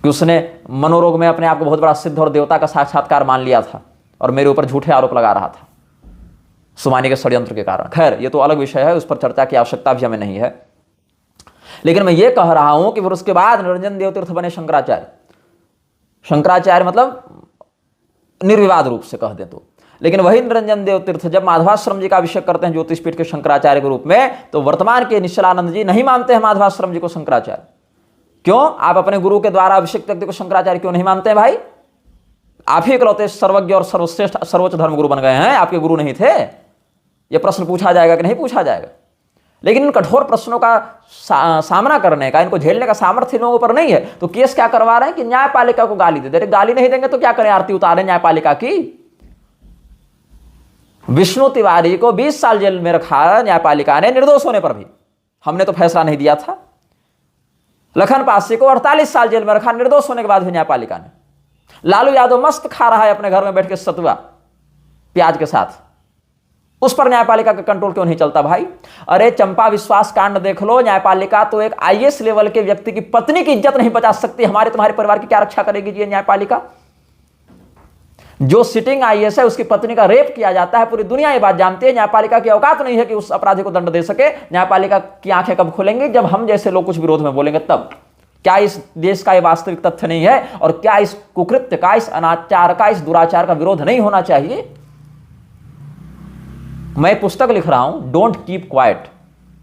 कि उसने मनोरोग में अपने आप को बहुत बड़ा सिद्ध और देवता का साक्षात्कार मान लिया था और मेरे ऊपर झूठे आरोप लगा रहा था सुमानी के षड्यंत्र के कारण। खैर, ये तो अलग विषय है, उस पर चर्चा की आवश्यकता भी हमें नहीं है। लेकिन मैं ये कह रहा हूं कि फिर उसके बाद निरंजन देव तीर्थ बने शंकराचार्य। शंकराचार्य मतलब निर्विवाद रूप से कह दें तो। लेकिन वही निरंजन देव तीर्थ जब माधवाश्रम जी का अभिषेक करते हैं ज्योतिषपीठ के शंकराचार्य के रूप में, तो वर्तमान के निश्चलानंद जी नहीं मानते हैं माधवाश्रम जी को शंकराचार्य। क्यों? आप अपने गुरु के द्वारा अभिषेक व्यक्ति को शंकराचार्य क्यों नहीं मानते हैं भाई? आप ही इकलौते सर्वज्ञ और सर्वश्रेष्ठ सर्वोच्च धर्मगुरु बन गए हैं, आपके गुरु नहीं थे? यह प्रश्न पूछा जाएगा कि नहीं पूछा जाएगा? लेकिन इन कठोर प्रश्नों का सामना करने का, इनको झेलने का सामर्थ्य लोगों पर नहीं है, तो केस क्या करवा रहे हैं कि न्यायपालिका को गाली दे। गाली नहीं देंगे तो क्या करें? आरती उतारें न्यायपालिका की? विष्णु तिवारी को 20 साल जेल में रखा न्यायपालिका ने, निर्दोष होने पर भी। हमने तो फैसला नहीं दिया था। लखन पासी को 48 साल जेल में रखा, निर्दोष होने के बाद भी न्यायपालिका ने। लालू यादव मस्त खा रहा है अपने घर में बैठ के सतुआ प्याज के साथ, उस पर न्यायपालिका का कंट्रोल क्यों नहीं चलता भाई? अरे चंपा विश्वास कांड देख लो, न्यायपालिका तो एक आईएएस लेवल के व्यक्ति की पत्नी की इज्जत नहीं बचा सकती, हमारे तुम्हारे परिवार की क्या रक्षा करेगी ये न्यायपालिका? जो सिटिंग आईएएस है उसकी पत्नी का रेप किया जाता है, पूरी दुनिया ये बात जानती है। न्यायपालिका की औकात नहीं है कि उस अपराधी को दंड दे सके। न्यायपालिका की आंखें कब खुलेंगी? जब हम जैसे लोग कुछ विरोध में बोलेंगे तब। क्या इस देश का ये वास्तविक तथ्य नहीं है? और क्या इस कुकृत्य का, इस अनाचार का, इस दुराचार का विरोध नहीं होना चाहिए? मैं पुस्तक लिख रहा हूं, डोंट कीप क्वाइट।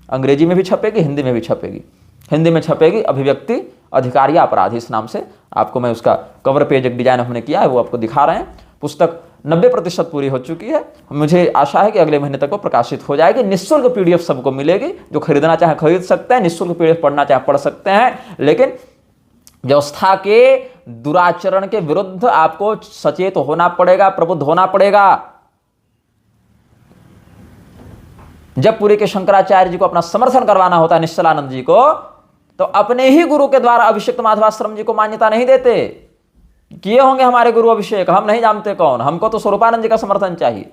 अंग्रेजी में भी छपेगी, हिंदी में भी छपेगी। हिंदी में छपेगी अभिव्यक्ति अधिकार या अपराध, इस नाम से। आपको मैं उसका कवर पेज एक डिजाइन हमने किया है, वो आपको दिखा रहे हैं। पुस्तक 90% पूरी हो चुकी है। मुझे आशा है कि अगले महीने तक वो प्रकाशित हो जाएगी। निःशुल्क पीडीएफ सबको मिलेगी। जो खरीदना चाहे खरीद सकते हैं, निःशुल्क पीडीएफ पढ़ना चाहे पढ़ सकते हैं। लेकिन व्यवस्था के दुराचरण के विरुद्ध आपको सचेत होना पड़ेगा, प्रबुद्ध होना पड़ेगा। जब पुरी के शंकराचार्य जी को अपना समर्थन करवाना होता है, निश्चलानंद जी को, तो अपने ही गुरु के द्वारा अभिषिक्त माधवाश्रम जी को मान्यता नहीं देते। किए होंगे हमारे गुरु अभिषेक, हम नहीं जानते कौन। हमको तो स्वरूपानंद जी का समर्थन चाहिए।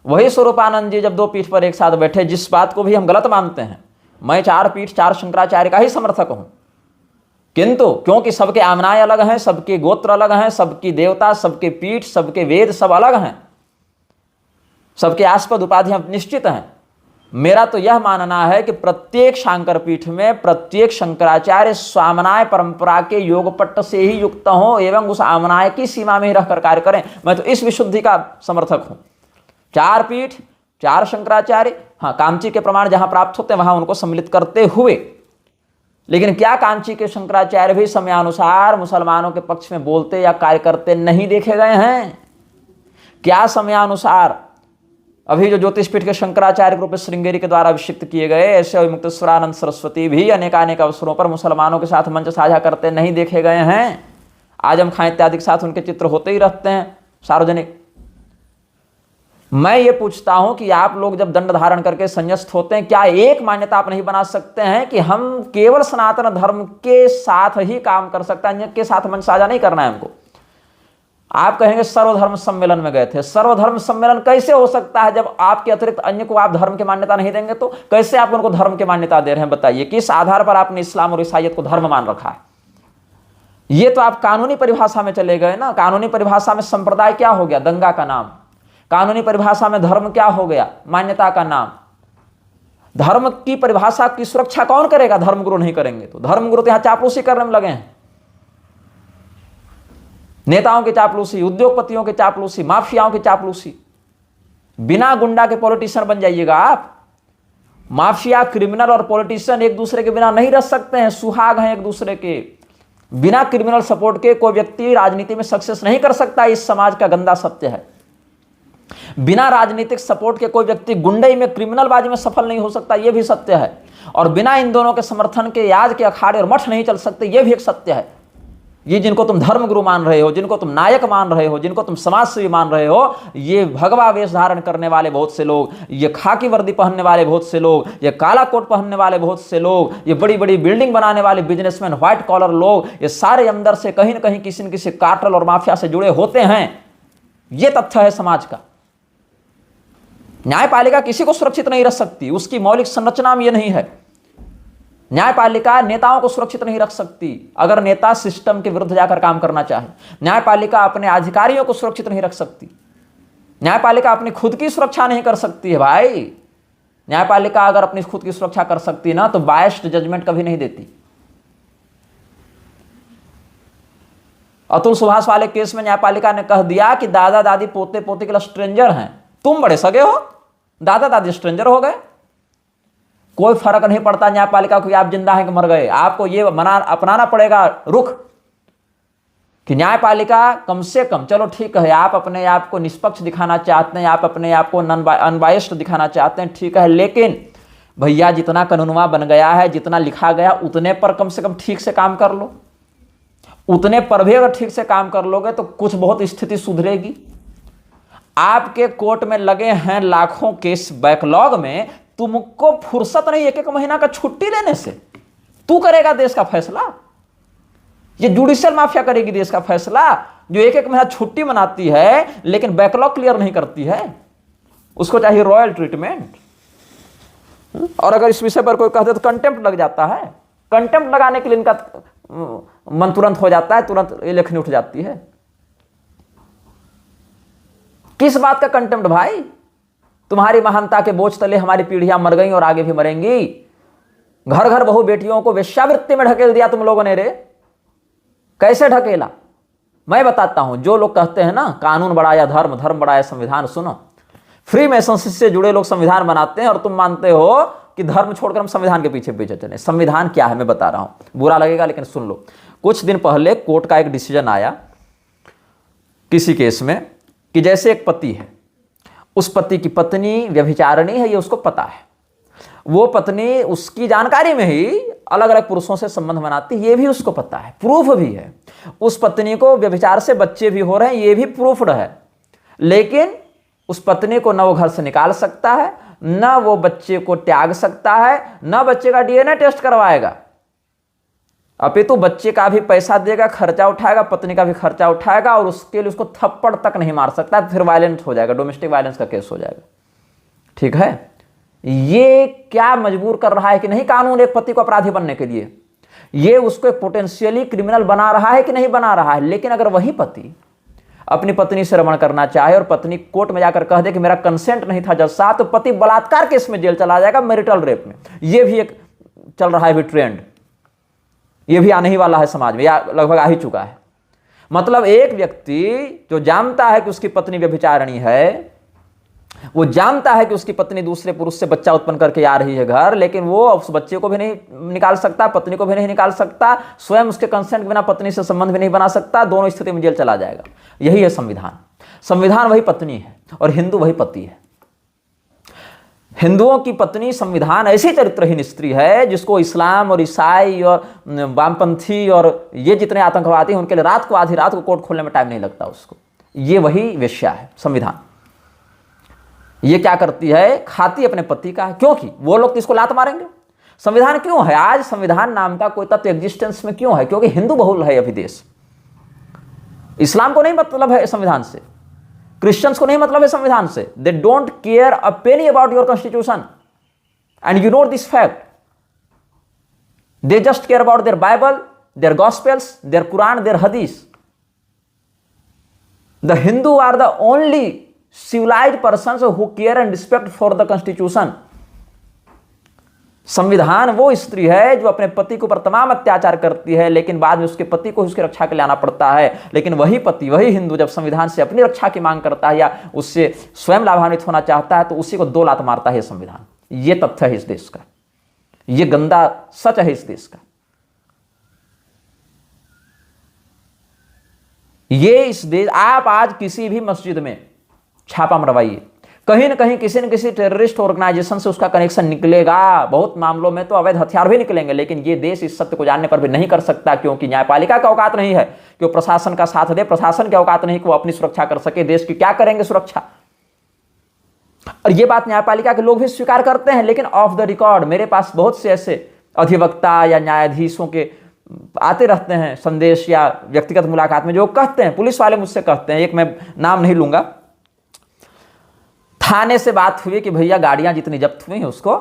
वही स्वरूपानंद जी जब दो पीठ पर एक साथ बैठे, जिस बात को भी हम गलत मानते हैं, मैं 4 पीठ 4 शंकराचार्य का ही समर्थक हूं, किंतु क्योंकि सबके आमनाय अलग हैं, सबके गोत्र अलग हैं, सबकी देवता, सबके पीठ, सबके वेद सब अलग हैं, सबके आस्पद उपाधियां निश्चित हैं। मेरा तो यह मानना है कि प्रत्येक शांकर पीठ में प्रत्येक शंकराचार्य स्वामनाय परंपरा के योगपट्ट से ही युक्त हों एवं उस आमनाय की सीमा में ही रहकर कार्य करें। मैं तो इस विशुद्धि का समर्थक हूं। 4 पीठ 4 शंकराचार्य, हाँ, कांची के प्रमाण जहां प्राप्त होते हैं वहां उनको सम्मिलित करते हुए। लेकिन क्या कांची के शंकराचार्य भी समयानुसार मुसलमानों के पक्ष में बोलते या कार्य करते नहीं देखे गए हैं? क्या समयानुसार अभी जो ज्योतिषपीठ के शंकराचार्य रूप श्रृंगेरी के द्वारा अभिषिक्त किए गए, ऐसे अविमुक्तेश्वरानंद सरस्वती भी अनेकानेक अवसरों पर मुसलमानों के साथ मंच साझा करते नहीं देखे गए हैं? आजम खां इत्यादि के साथ उनके चित्र होते ही रहते हैं सार्वजनिक। मैं ये पूछता हूं कि आप लोग जब दंड धारण करके संन्यास्त होते हैं, क्या एक मान्यता आप नहीं बना सकते हैं कि हम केवल सनातन धर्म के साथ ही काम कर सकते हैं, अन्य के साथ मंच साझा नहीं करना है हमको? आप कहेंगे सर्वधर्म सम्मेलन में गए थे। सर्वधर्म सम्मेलन कैसे हो सकता है जब आपके अतिरिक्त अन्य को आप धर्म की मान्यता नहीं देंगे? तो कैसे आप उनको धर्म की मान्यता दे रहे हैं? बताइए, किस आधार पर आपने इस्लाम और ईसाईयत को धर्म मान रखा है? ये तो आप कानूनी परिभाषा में चले गए ना। कानूनी परिभाषा में संप्रदाय क्या हो गया? दंगा का नाम। कानूनी परिभाषा में धर्म क्या हो गया? मान्यता का नाम। धर्म की परिभाषा की सुरक्षा कौन करेगा? धर्मगुरु नहीं करेंगे तो। धर्मगुरु तो यहां चापलूसी करने में लगे हैं। नेताओं की चापलूसी, उद्योगपतियों की चापलूसी, माफियाओं की चापलूसी। बिना गुंडा के पॉलिटिशियन बन जाइएगा आप। माफिया, क्रिमिनल और पॉलिटिशियन एक दूसरे के बिना नहीं रह सकते हैं, सुहाग हैं एक दूसरे के। बिना क्रिमिनल सपोर्ट के कोई व्यक्ति राजनीति में सक्सेस नहीं कर सकता। इस समाज का गंदा सत्य है। बिना राजनीतिक सपोर्ट के कोई व्यक्ति गुंडई में, क्रिमिनलबाजी में सफल नहीं हो सकता, यह भी सत्य है। और बिना इन दोनों के समर्थन के याद के अखाड़े और मठ नहीं चल सकते, यह भी एक सत्य है। ये जिनको तुम धर्मगुरु मान रहे हो, जिनको तुम नायक मान रहे हो, जिनको तुम समाजसेवी मान रहे हो, ये भगवा वेश धारण करने वाले बहुत से लोग, ये खाकी वर्दी पहनने वाले बहुत से लोग, ये काला कोट पहनने वाले बहुत से लोग, ये बड़ी बड़ी बिल्डिंग बनाने वाले बिजनेसमैन, व्हाइट कॉलर लोग, ये सारे अंदर से कहीं न कहीं किसी न किसी कार्टेल और माफिया से जुड़े होते हैं। ये तथ्य है समाज का। न्यायपालिका किसी को सुरक्षित नहीं रख सकती, उसकी मौलिक संरचना में यह नहीं है। न्यायपालिका नेताओं को सुरक्षित नहीं रख सकती अगर नेता सिस्टम के विरुद्ध जाकर काम करना चाहे। न्यायपालिका अपने अधिकारियों को सुरक्षित नहीं रख सकती। न्यायपालिका अपनी खुद की सुरक्षा नहीं कर सकती है भाई। न्यायपालिका अगर अपनी खुद की सुरक्षा कर सकती ना तो बायस्ड जजमेंट कभी नहीं देती। अतुल सुभाष वाले केस में न्यायपालिका ने कह दिया कि दादा दादी पोते पोते के लिए स्ट्रेंजर हैं, तुम बड़े सगे हो, दादा दादी स्ट्रेंजर हो गए। कोई फर्क नहीं पड़ता न्यायपालिका को कि आप जिंदा हैं कि मर गए। आपको ये अपनाना पड़ेगा रुख कि न्यायपालिका कम से कम, चलो ठीक है, आप अपने आप को निष्पक्ष दिखाना चाहते हैं, आप अपने आप को अनबायस्ड दिखाना चाहते हैं, ठीक है, लेकिन भैया जितना कानूनवा बन गया है, जितना लिखा गया, उतने पर कम से कम ठीक से काम कर लो। उतने पर भी अगर ठीक से काम कर लोगे तो कुछ बहुत स्थिति सुधरेगी। आपके कोर्ट में लगे हैं लाखों केस बैकलॉग में, तुमको फुर्सत नहीं 1-1 महीना का छुट्टी लेने से। तू करेगा देश का फैसला? ये जुडिशियल माफिया करेगी देश का फैसला, जो 1-1 महीना छुट्टी मनाती है लेकिन बैकलॉग क्लियर नहीं करती है। उसको चाहिए रॉयल ट्रीटमेंट। और अगर इस विषय पर कोई कह दे तो कंटेम्प्ट लग जाता है। कंटेम्प्ट लगाने के लिए इनका मन तुरंत हो जाता है, तुरंत ये लेखनी उठ जाती है। किस बात का कंटेम्प्ट भाई? तुम्हारी महानता के बोझ तले हमारी पीढ़ियां मर गई और आगे भी मरेंगी। घर घर बहु बेटियों को वेश्यावृत्ति में ढकेल दिया तुम लोगों ने रे। कैसे ढकेला? मैं बताता हूं। जो लोग कहते हैं ना कानून बढ़ाया धर्म, धर्म बढ़ाया संविधान, सुनो, फ्री मैसनशिप से जुड़े लोग संविधान बनाते हैं और तुम मानते हो कि धर्म छोड़कर हम संविधान के पीछे पीछे चले। संविधान क्या है मैं बता रहा हूं, बुरा लगेगा लेकिन सुन लो। कुछ दिन पहले कोर्ट का एक डिसीजन आया किसी केस में कि जैसे एक पति है, उस पति की पत्नी व्यभिचारिणी है, ये उसको पता है। वो पत्नी उसकी जानकारी में ही अलग अलग पुरुषों से संबंध बनाती, ये भी उसको पता है, प्रूफ भी है। उस पत्नी को व्यभिचार से बच्चे भी हो रहे हैं, ये भी प्रूफ्ड है। लेकिन उस पत्नी को न वो घर से निकाल सकता है, न वो बच्चे को त्याग सकता है, न बच्चे का डीएनए टेस्ट करवाएगा। अपितु बच्चे का भी पैसा देगा, खर्चा उठाएगा, पत्नी का भी खर्चा उठाएगा और उसके लिए उसको थप्पड़ तक नहीं मार सकता, फिर वायलेंट हो जाएगा, डोमेस्टिक वायलेंस का केस हो जाएगा। ठीक है? ये क्या मजबूर कर रहा है कि नहीं कानून एक पति को अपराधी बनने के लिए? ये उसको एक पोटेंशियली क्रिमिनल बना रहा है कि नहीं बना रहा है? लेकिन अगर वही पति अपनी पत्नी से रमण करना चाहे और पत्नी कोर्ट में जाकर कह दे कि मेरा कंसेंट नहीं था जज साहब, तो पति बलात्कार केस में जेल चला जाएगा, मैरिटल रेप में। ये भी एक चल रहा है अभी ट्रेंड, ये भी आने ही वाला है समाज में, या लगभग आ ही चुका है। मतलब एक व्यक्ति जो जानता है कि उसकी पत्नी व्यभिचारिणी है, वो जानता है कि उसकी पत्नी दूसरे पुरुष से बच्चा उत्पन्न करके आ रही है घर, लेकिन वो उस बच्चे को भी नहीं निकाल सकता, पत्नी को भी नहीं निकाल सकता, स्वयं उसके कंसेंट के बिना पत्नी से संबंध भी नहीं बना सकता, दोनों स्थिति में जेल चला जाएगा। यही है संविधान। संविधान वही पत्नी है और हिंदू वही पति है। हिंदुओं की पत्नी संविधान ऐसी चरित्रहीन स्त्री है जिसको इस्लाम और ईसाई और वामपंथी और ये जितने आतंकवादी हैं उनके लिए रात को आधी रात को कोर्ट खोलने में टाइम नहीं लगता उसको। ये वही वेश्या है संविधान। ये क्या करती है? खाती अपने पति का, क्योंकि वो लोग तो इसको लात मारेंगे। संविधान क्यों है? आज संविधान नाम का कोई तत्व एग्जिस्टेंस में क्यों है? क्योंकि हिंदू बहुल है अभी देश। इस्लाम को नहीं मतलब है संविधान से, क्रिश्चियंस को नहीं मतलब है संविधान से। They don't care a penny about your constitution and you know this fact. They just care about their Bible, their gospels, their Quran, their Hadith. The Hindu are the only civilized persons who care and respect for the constitution। संविधान वो स्त्री है जो अपने पति के ऊपर तमाम अत्याचार करती है, लेकिन बाद में उसके पति को उसकी रक्षा के लिए आना पड़ता है। लेकिन वही पति, वही हिंदू जब संविधान से अपनी रक्षा की मांग करता है या उससे स्वयं लाभान्वित होना चाहता है तो उसी को दो लात मारता है संविधान। ये तथ्य है इस देश का, ये गंदा सच है इस देश का। ये इस देश, आप आज किसी भी मस्जिद में छापा मरवाइए, कहीं ना कहीं किसी न किसी टेररिस्ट ऑर्गेनाइजेशन से उसका कनेक्शन निकलेगा। बहुत मामलों में तो अवैध हथियार भी निकलेंगे, लेकिन ये देश इस सत्य को जानने पर भी नहीं कर सकता, क्योंकि न्यायपालिका का औकात नहीं है कि वो प्रशासन का साथ दे, प्रशासन की औकात नहीं कि वो अपनी सुरक्षा कर सके। देश की क्या करेंगे सुरक्षा? और ये बात न्यायपालिका के लोग भी स्वीकार करते हैं। लेकिन ऑफ द रिकॉर्ड मेरे पास बहुत से ऐसे अधिवक्ता या न्यायाधीशों के आते रहते हैं संदेश या व्यक्तिगत मुलाकात में, जो कहते हैं, पुलिस वाले मुझसे कहते हैं, एक मैं नाम नहीं लूंगा, थाने से बात हुई कि भैया गाड़ियां जितनी जब्त हुई हैं उसको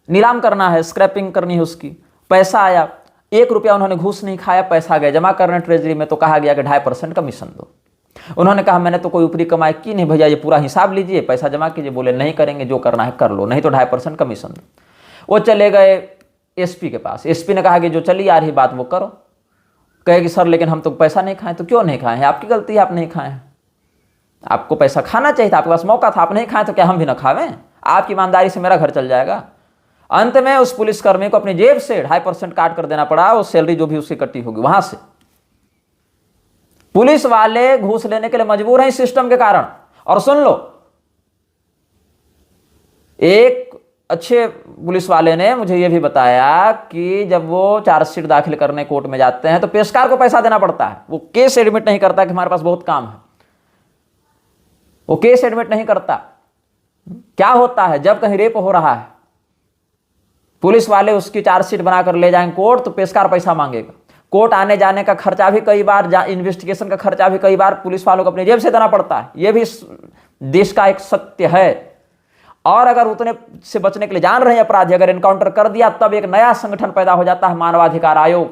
नीलाम करना है, स्क्रैपिंग करनी है उसकी। पैसा आया, 1 रुपया उन्होंने घूस नहीं खाया, पैसा गया जमा करने ट्रेजरी में, तो कहा गया कि 2.5% कमीशन दो। उन्होंने कहा मैंने तो कोई ऊपरी कमाई की नहीं भैया, ये पूरा हिसाब लीजिए, पैसा जमा कीजिए। बोले नहीं करेंगे, जो करना है कर लो, नहीं तो 2.5% कमीशन दो। वो चले गए एसपी के पास। एसपी ने कहा कि जो चली आ रही बात वो करो। कहे कि सर लेकिन हम तो पैसा नहीं खाएं। तो क्यों नहीं खाए हैं? आपकी गलती है, आप नहीं खाए हैं। आपको पैसा खाना चाहिए था, आपके पास मौका था, आप नहीं खाए, तो क्या हम भी ना खावें? आपकी ईमानदारी से मेरा घर चल जाएगा। अंत में उस पुलिसकर्मी को अपनी जेब से 2.5% काट कर देना पड़ा, वो सैलरी जो भी उसकी कटी होगी वहां से। पुलिस वाले घूस लेने के लिए मजबूर हैं इस सिस्टम के कारण। और सुन लो, एक अच्छे पुलिस वाले ने मुझे यह भी बताया कि जब वो चार्जशीट दाखिल करने कोर्ट में जाते हैं तो पेशकार को पैसा देना पड़ता है। वो केस एडमिट नहीं करता कि हमारे पास बहुत काम है, वो केस एडमिट नहीं करता। क्या होता है जब कहीं रेप हो रहा है, पुलिस वाले उसकी चार्जशीट बनाकर ले जाएंगे कोर्ट, तो पेशकार पैसा मांगेगा। कोर्ट आने जाने का खर्चा भी कई बार, इन्वेस्टिगेशन का खर्चा भी कई बार पुलिस वालों को अपनी जेब से देना पड़ता है। यह भी देश का एक सत्य है। और अगर उतने से बचने के लिए जान रहे हैं अपराधी, अगर एनकाउंटर कर दिया तब एक नया संगठन पैदा हो जाता है, मानवाधिकार आयोग।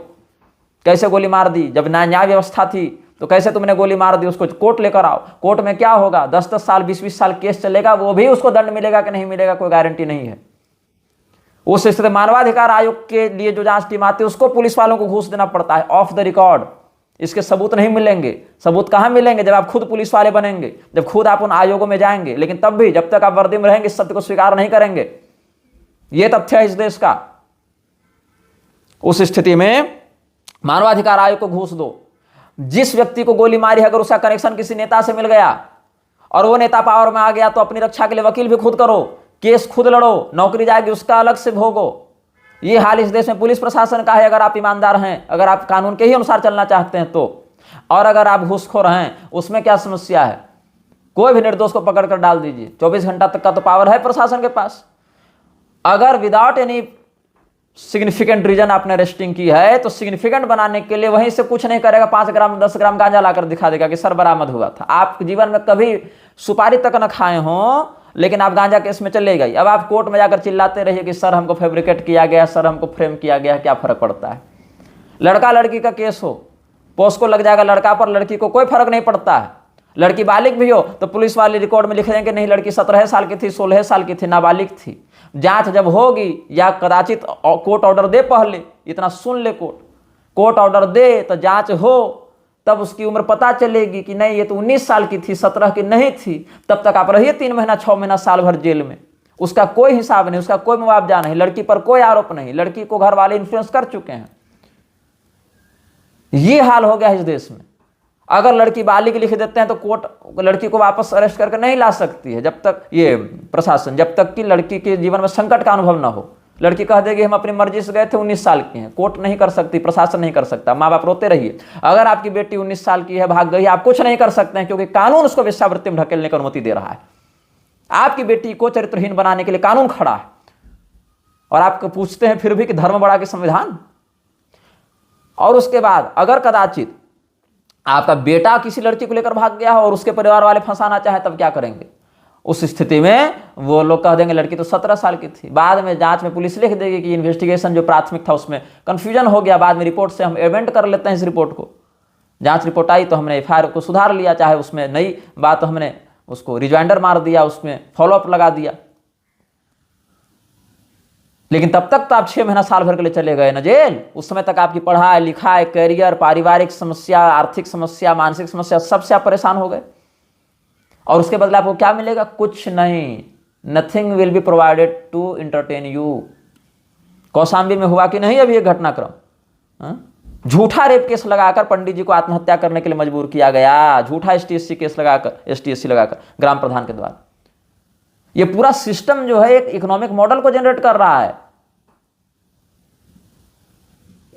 कैसे गोली मार दी? जब न्याय व्यवस्था थी तो कैसे तुमने गोली मार दी, उसको कोर्ट लेकर आओ। कोर्ट में क्या होगा, 10-10 साल 20-20 साल केस चलेगा, वो भी उसको दंड मिलेगा कि नहीं मिलेगा कोई गारंटी नहीं है। उस स्थिति मानवाधिकार आयोग के लिए जो जांच टीम आती है उसको पुलिस वालों को घूस देना पड़ता है ऑफ द रिकॉर्ड। इसके सबूत नहीं मिलेंगे। सबूत कहां मिलेंगे, जब आप खुद पुलिस वाले बनेंगे, जब खुद आप उन आयोगों में जाएंगे। लेकिन तब भी जब तक आप वर्दी में रहेंगे इस सत्य को स्वीकार नहीं करेंगे। यह तथ्य है इस देश का। उस स्थिति में मानवाधिकार आयोग को घूस दो। जिस व्यक्ति को गोली मारी है अगर उसका कनेक्शन किसी नेता से मिल गया और वो नेता पावर में आ गया तो अपनी रक्षा के लिए वकील भी खुद करो, केस खुद लड़ो, नौकरी जाएगी उसका अलग से भोगो। ये हाल इस देश में पुलिस प्रशासन का है। अगर आप ईमानदार हैं, अगर आप कानून के ही अनुसार चलना चाहते हैं तो। और अगर आप घूसखोर हैं उसमें क्या समस्या है, कोई भी निर्दोष को पकड़ कर डाल दीजिए। 24 घंटा तक का तो पावर है प्रशासन के पास। अगर विदाउट एनी सिग्निफिकेंट रीजन आपने अरेस्टिंग की है तो सिग्निफिकेंट बनाने के लिए वहीं से कुछ नहीं करेगा, 5 ग्राम 10 ग्राम गांजा लाकर दिखा देगा कि सर बरामद हुआ था। आप जीवन में कभी सुपारी तक न खाए हों लेकिन आप गांजा केस में चले गए। अब आप कोर्ट में जाकर चिल्लाते रहिए कि सर हमको फैब्रिकेट किया गया, सर हमको फ्रेम किया गया, क्या फर्क पड़ता है। लड़का लड़की का केस हो, पोस्को लग जाएगा लड़का पर, लड़की को कोई फर्क नहीं पड़ता है। लड़की बालिग भी हो तो पुलिस वाले रिकॉर्ड में लिख देंगे नहीं लड़की 17 साल की थी, 16 साल की थी, नाबालिग थी। जांच जब होगी या कदाचित कोर्ट ऑर्डर दे, पहले इतना सुन ले, कोर्ट ऑर्डर दे तो जांच हो, तब उसकी उम्र पता चलेगी कि नहीं ये तो 19 साल की थी, 17 की नहीं थी। तब तक आप रहिए 3 महीना 6 महीना साल भर जेल में। उसका कोई हिसाब नहीं, उसका कोई मुआवजा नहीं, लड़की पर कोई आरोप नहीं। लड़की को घर वाले इन्फ्लुएंस कर चुके हैं। ये हाल हो गया इस देश में। अगर लड़की बालिग लिख देते हैं तो कोर्ट लड़की को वापस अरेस्ट करके नहीं ला सकती है जब तक ये प्रशासन, जब तक कि लड़की के जीवन में संकट का अनुभव ना हो। लड़की कह देगी हम अपनी मर्जी से गए थे, 19 साल की हैं। कोर्ट नहीं कर सकती, प्रशासन नहीं कर सकता। माँ बाप रोते रहिए। अगर आपकी बेटी 19 साल की है, भाग गई, आप कुछ नहीं कर सकते हैं क्योंकि कानून उसको वेश्यावृत्ति में ढकेलने की अनुमति दे रहा है। आपकी बेटी को चरित्रहीन बनाने के लिए कानून खड़ा है और आपको पूछते हैं फिर भी कि धर्म बड़ा कि संविधान। और उसके बाद अगर कदाचित आपका बेटा किसी लड़की को लेकर भाग गया हो और उसके परिवार वाले फंसाना चाहे तब क्या करेंगे। उस स्थिति में वो लोग कह देंगे लड़की तो 17 साल की थी। बाद में जांच में पुलिस लिख देगी कि इन्वेस्टिगेशन जो प्राथमिक था उसमें कंफ्यूजन हो गया, बाद में रिपोर्ट से हम एवेंट कर लेते हैं इस रिपोर्ट को। जांच रिपोर्ट आई तो हमने एफआईआर को सुधार लिया, चाहे उसमें नई बात तो हमने उसको रिजाइंडर मार दिया, उसमें फॉलोअप लगा दिया। लेकिन तब तक तो आप 6 महीना साल भर के लिए चले गए ना जेल। उस समय तक आपकी पढ़ाई लिखाई, करियर, पारिवारिक समस्या, आर्थिक समस्या, मानसिक समस्या, सबसे आप परेशान हो गए। और उसके बदले आपको क्या मिलेगा, कुछ नहीं। Nothing will be provided to entertain you. Kaushambi में हुआ कि नहीं अभी ये घटनाक्रम, झूठा रेप केस लगाकर पंडित जी को आत्महत्या करने के लिए मजबूर किया गया। झूठा एसटीएससी केस लगाकर, एसटीएससी लगाकर ग्राम प्रधान के द्वारा। ये पूरा सिस्टम जो है एक इकोनॉमिक मॉडल को जनरेट कर रहा है।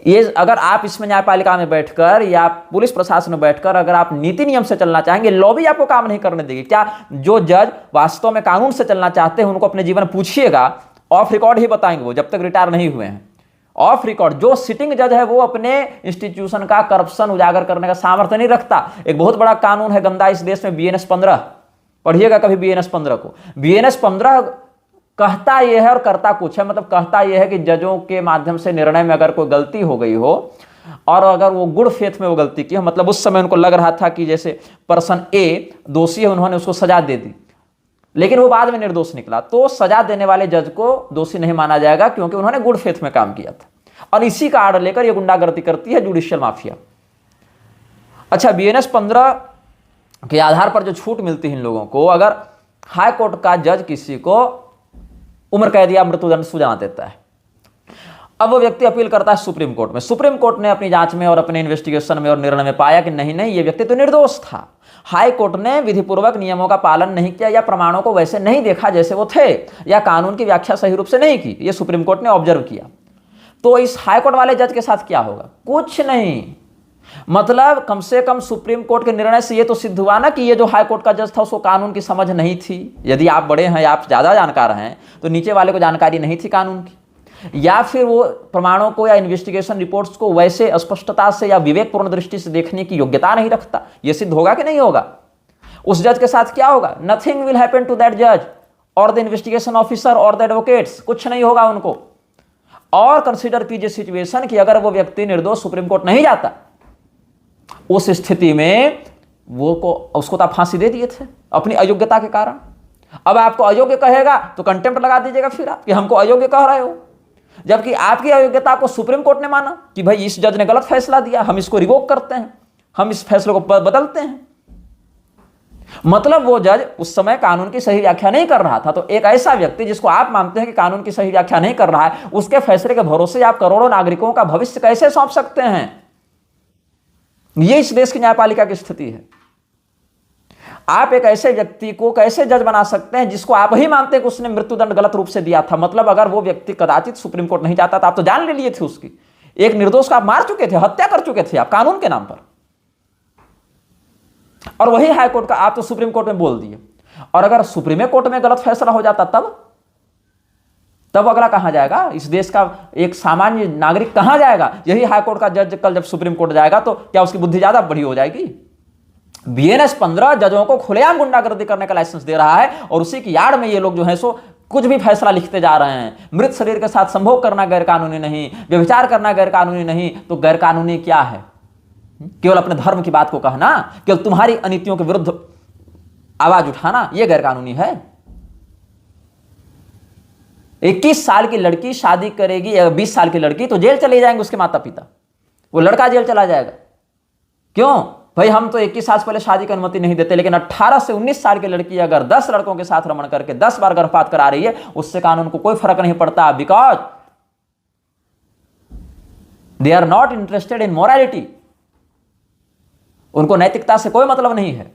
ये अगर आप इसमें न्यायपालिका में बैठकर या पुलिस प्रशासन में बैठकर अगर आप नीति नियम से चलना चाहेंगे, लॉबी आपको काम नहीं करने देगी। क्या जो जज वास्तव में कानून से चलना चाहते हैं उनको अपने जीवन पूछिएगा, ऑफ रिकॉर्ड ही बताएंगे वो, जब तक रिटायर नहीं हुए हैं। ऑफ रिकॉर्ड जो सिटिंग जज है वो अपने इंस्टीट्यूशन का करप्शन उजागर करने का सामर्थ्य नहीं रखता। एक बहुत बड़ा कानून है गंदा इस देश में, BNS 15, पढ़िएगा कभी BNS 15 को। BNS 15 कहता यह है और करता कुछ है। मतलब कहता यह है कि जजों के माध्यम से निर्णय में अगर कोई गलती हो गई हो और अगर वो गुड फेथ में वो गलती की हो, मतलब उस समय उनको लग रहा था कि जैसे पर्सन ए दोषी है, उन्होंने उसको सजा दे दी लेकिन वो बाद में निर्दोष निकला, तो सजा देने वाले जज को दोषी नहीं माना जाएगा क्योंकि उन्होंने गुड फेथ में काम किया था। और इसी का आड़ लेकर ये गुंडागर्दी करती है जुडिशियल माफिया। अच्छा, BNS 15 के आधार पर जो छूट मिलती है इन लोगों को, अगर हाई कोर्ट का जज किसी को उम्र कैद या मृत्युदंड सुना देता है, अब वो व्यक्ति अपील करता है सुप्रीम कोर्ट में। सुप्रीम कोर्ट ने अपनी जांच में और अपने इन्वेस्टिगेशन में और निर्णय में पाया कि नहीं नहीं, ये व्यक्ति तो निर्दोष था। हाई कोर्ट ने विधिपूर्वक नियमों का पालन नहीं किया या प्रमाणों को वैसे नहीं देखा जैसे वो थे, या कानून की व्याख्या सही रूप से नहीं की, ये सुप्रीम कोर्ट ने ऑब्जर्व किया। तो इस हाई कोर्ट वाले जज के साथ क्या होगा, कुछ नहीं। मतलब कम से कम सुप्रीम कोर्ट के निर्णय से ये तो सिद्ध हुआ ना कि ये जो हाई कोर्ट का जज था उसको कानून की समझ नहीं थी। यदि आप बड़े हैं, आप ज्यादा जानकार हैं, तो नीचे वाले को जानकारी नहीं थी कानून की, या फिर वो प्रमाणों को या इन्वेस्टिगेशन रिपोर्ट्स को वैसे स्पष्टता से या विवेकपूर्ण दृष्टि से देखने की योग्यता नहीं रखता। ये सिद्ध होगा कि नहीं होगा। उस जज के साथ क्या होगा, nothing will happen to that जज और द इन्वेस्टिगेशन ऑफिसर और द एडवोकेट्स, कुछ नहीं होगा उनको। और कंसीडर कीजिए सिचुएशन कि अगर वो व्यक्ति निर्दोष सुप्रीम कोर्ट नहीं जाता उस स्थिति में उसको तो आप फांसी दे दिए थे अपनी अयोग्यता के कारण। अब आपको अयोग्य कहेगा तो कंटेम्प्ट लगा दीजिएगा फिर आप कि हमको अयोग्य कह रहे हो, जबकि आपकी अयोग्यता को सुप्रीम कोर्ट ने माना कि भाई इस जज ने गलत फैसला दिया, हम इसको रिवोक करते हैं, हम इस फैसले को बदलते हैं। मतलब वो जज उस समय कानून की सही व्याख्या नहीं कर रहा था। तो एक ऐसा व्यक्ति जिसको आप मानते हैं कि कानून की सही व्याख्या नहीं कर रहा है, उसके फैसले के भरोसे आप करोड़ों नागरिकों का भविष्य कैसे सौंप सकते हैं? ये इस देश की न्यायपालिका की स्थिति है। आप एक ऐसे व्यक्ति को कैसे जज बना सकते हैं जिसको आप ही मानते हैं कि उसने मृत्युदंड गलत रूप से दिया था? मतलब अगर वो व्यक्ति कदाचित सुप्रीम कोर्ट नहीं जाता था, आप तो जान ले लिए थे उसकी, एक निर्दोष का आप मार चुके थे, हत्या कर चुके थे आप कानून के नाम पर, और वही हाई कोर्ट का आप तो सुप्रीम कोर्ट में बोल दिए। और अगर सुप्रीम कोर्ट में गलत फैसला हो जाता तब अगला कहां जाएगा? इस देश का एक सामान्य नागरिक कहां जाएगा? यही हाई कोर्ट का जज कल जब सुप्रीम कोर्ट जाएगा तो क्या उसकी बुद्धि ज्यादा बड़ी हो जाएगी? बीएनएस 15 जजों को खुलेआम गुंडागर्दी करने का लाइसेंस दे रहा है, और उसी की यार्ड में ये लोग जो है सो कुछ भी फैसला लिखते जा रहे हैं। मृत शरीर के साथ संभोग करना गैरकानूनी नहीं, व्यभिचार करना गैरकानूनी नहीं, तो गैरकानूनी क्या है? केवल अपने धर्म की बात को कहना, केवल तुम्हारी अनीतियों के विरुद्ध आवाज उठाना, यह गैरकानूनी है। 21 साल की लड़की शादी करेगी या 20 साल की लड़की, तो जेल चले जाएंगे उसके माता पिता, वो लड़का जेल चला जाएगा। क्यों भाई? हम तो 21 साल पहले शादी की अनुमति नहीं देते, लेकिन 18 से 19 साल की लड़की अगर 10 लड़कों के साथ रमण करके 10 बार गर्भपात करा रही है, उससे कानून को कोई फर्क नहीं पड़ता, because they are not interested in morality. उनको नैतिकता से कोई मतलब नहीं है।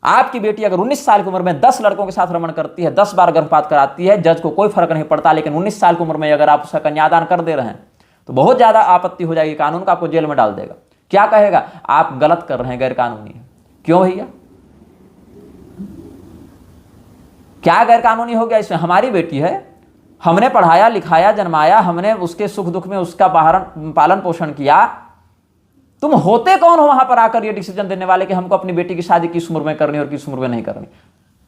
आपकी बेटी अगर 19 साल की उम्र में 10 लड़कों के साथ रमण करती है, 10 बार गर्भपात कराती है, जज को कोई फर्क नहीं पड़ता, लेकिन 19 साल की उम्र में अगर आप उसका कन्यादान कर दे रहे हैं तो बहुत ज्यादा आपत्ति हो जाएगी, कानून का आपको जेल में डाल देगा। क्या कहेगा? आप गलत कर रहे हैं, गैरकानूनी है। क्यों भैया? क्या गैरकानूनी हो गया इसमें? हमारी बेटी है, हमने पढ़ाया लिखाया जन्माया, हमने उसके सुख दुख में उसका पालन पोषण किया। तुम होते कौन हो वहां पर आकर ये डिसीजन देने वाले कि हमको अपनी बेटी की शादी किस उम्र में करनी और किस उम्र में नहीं करनी?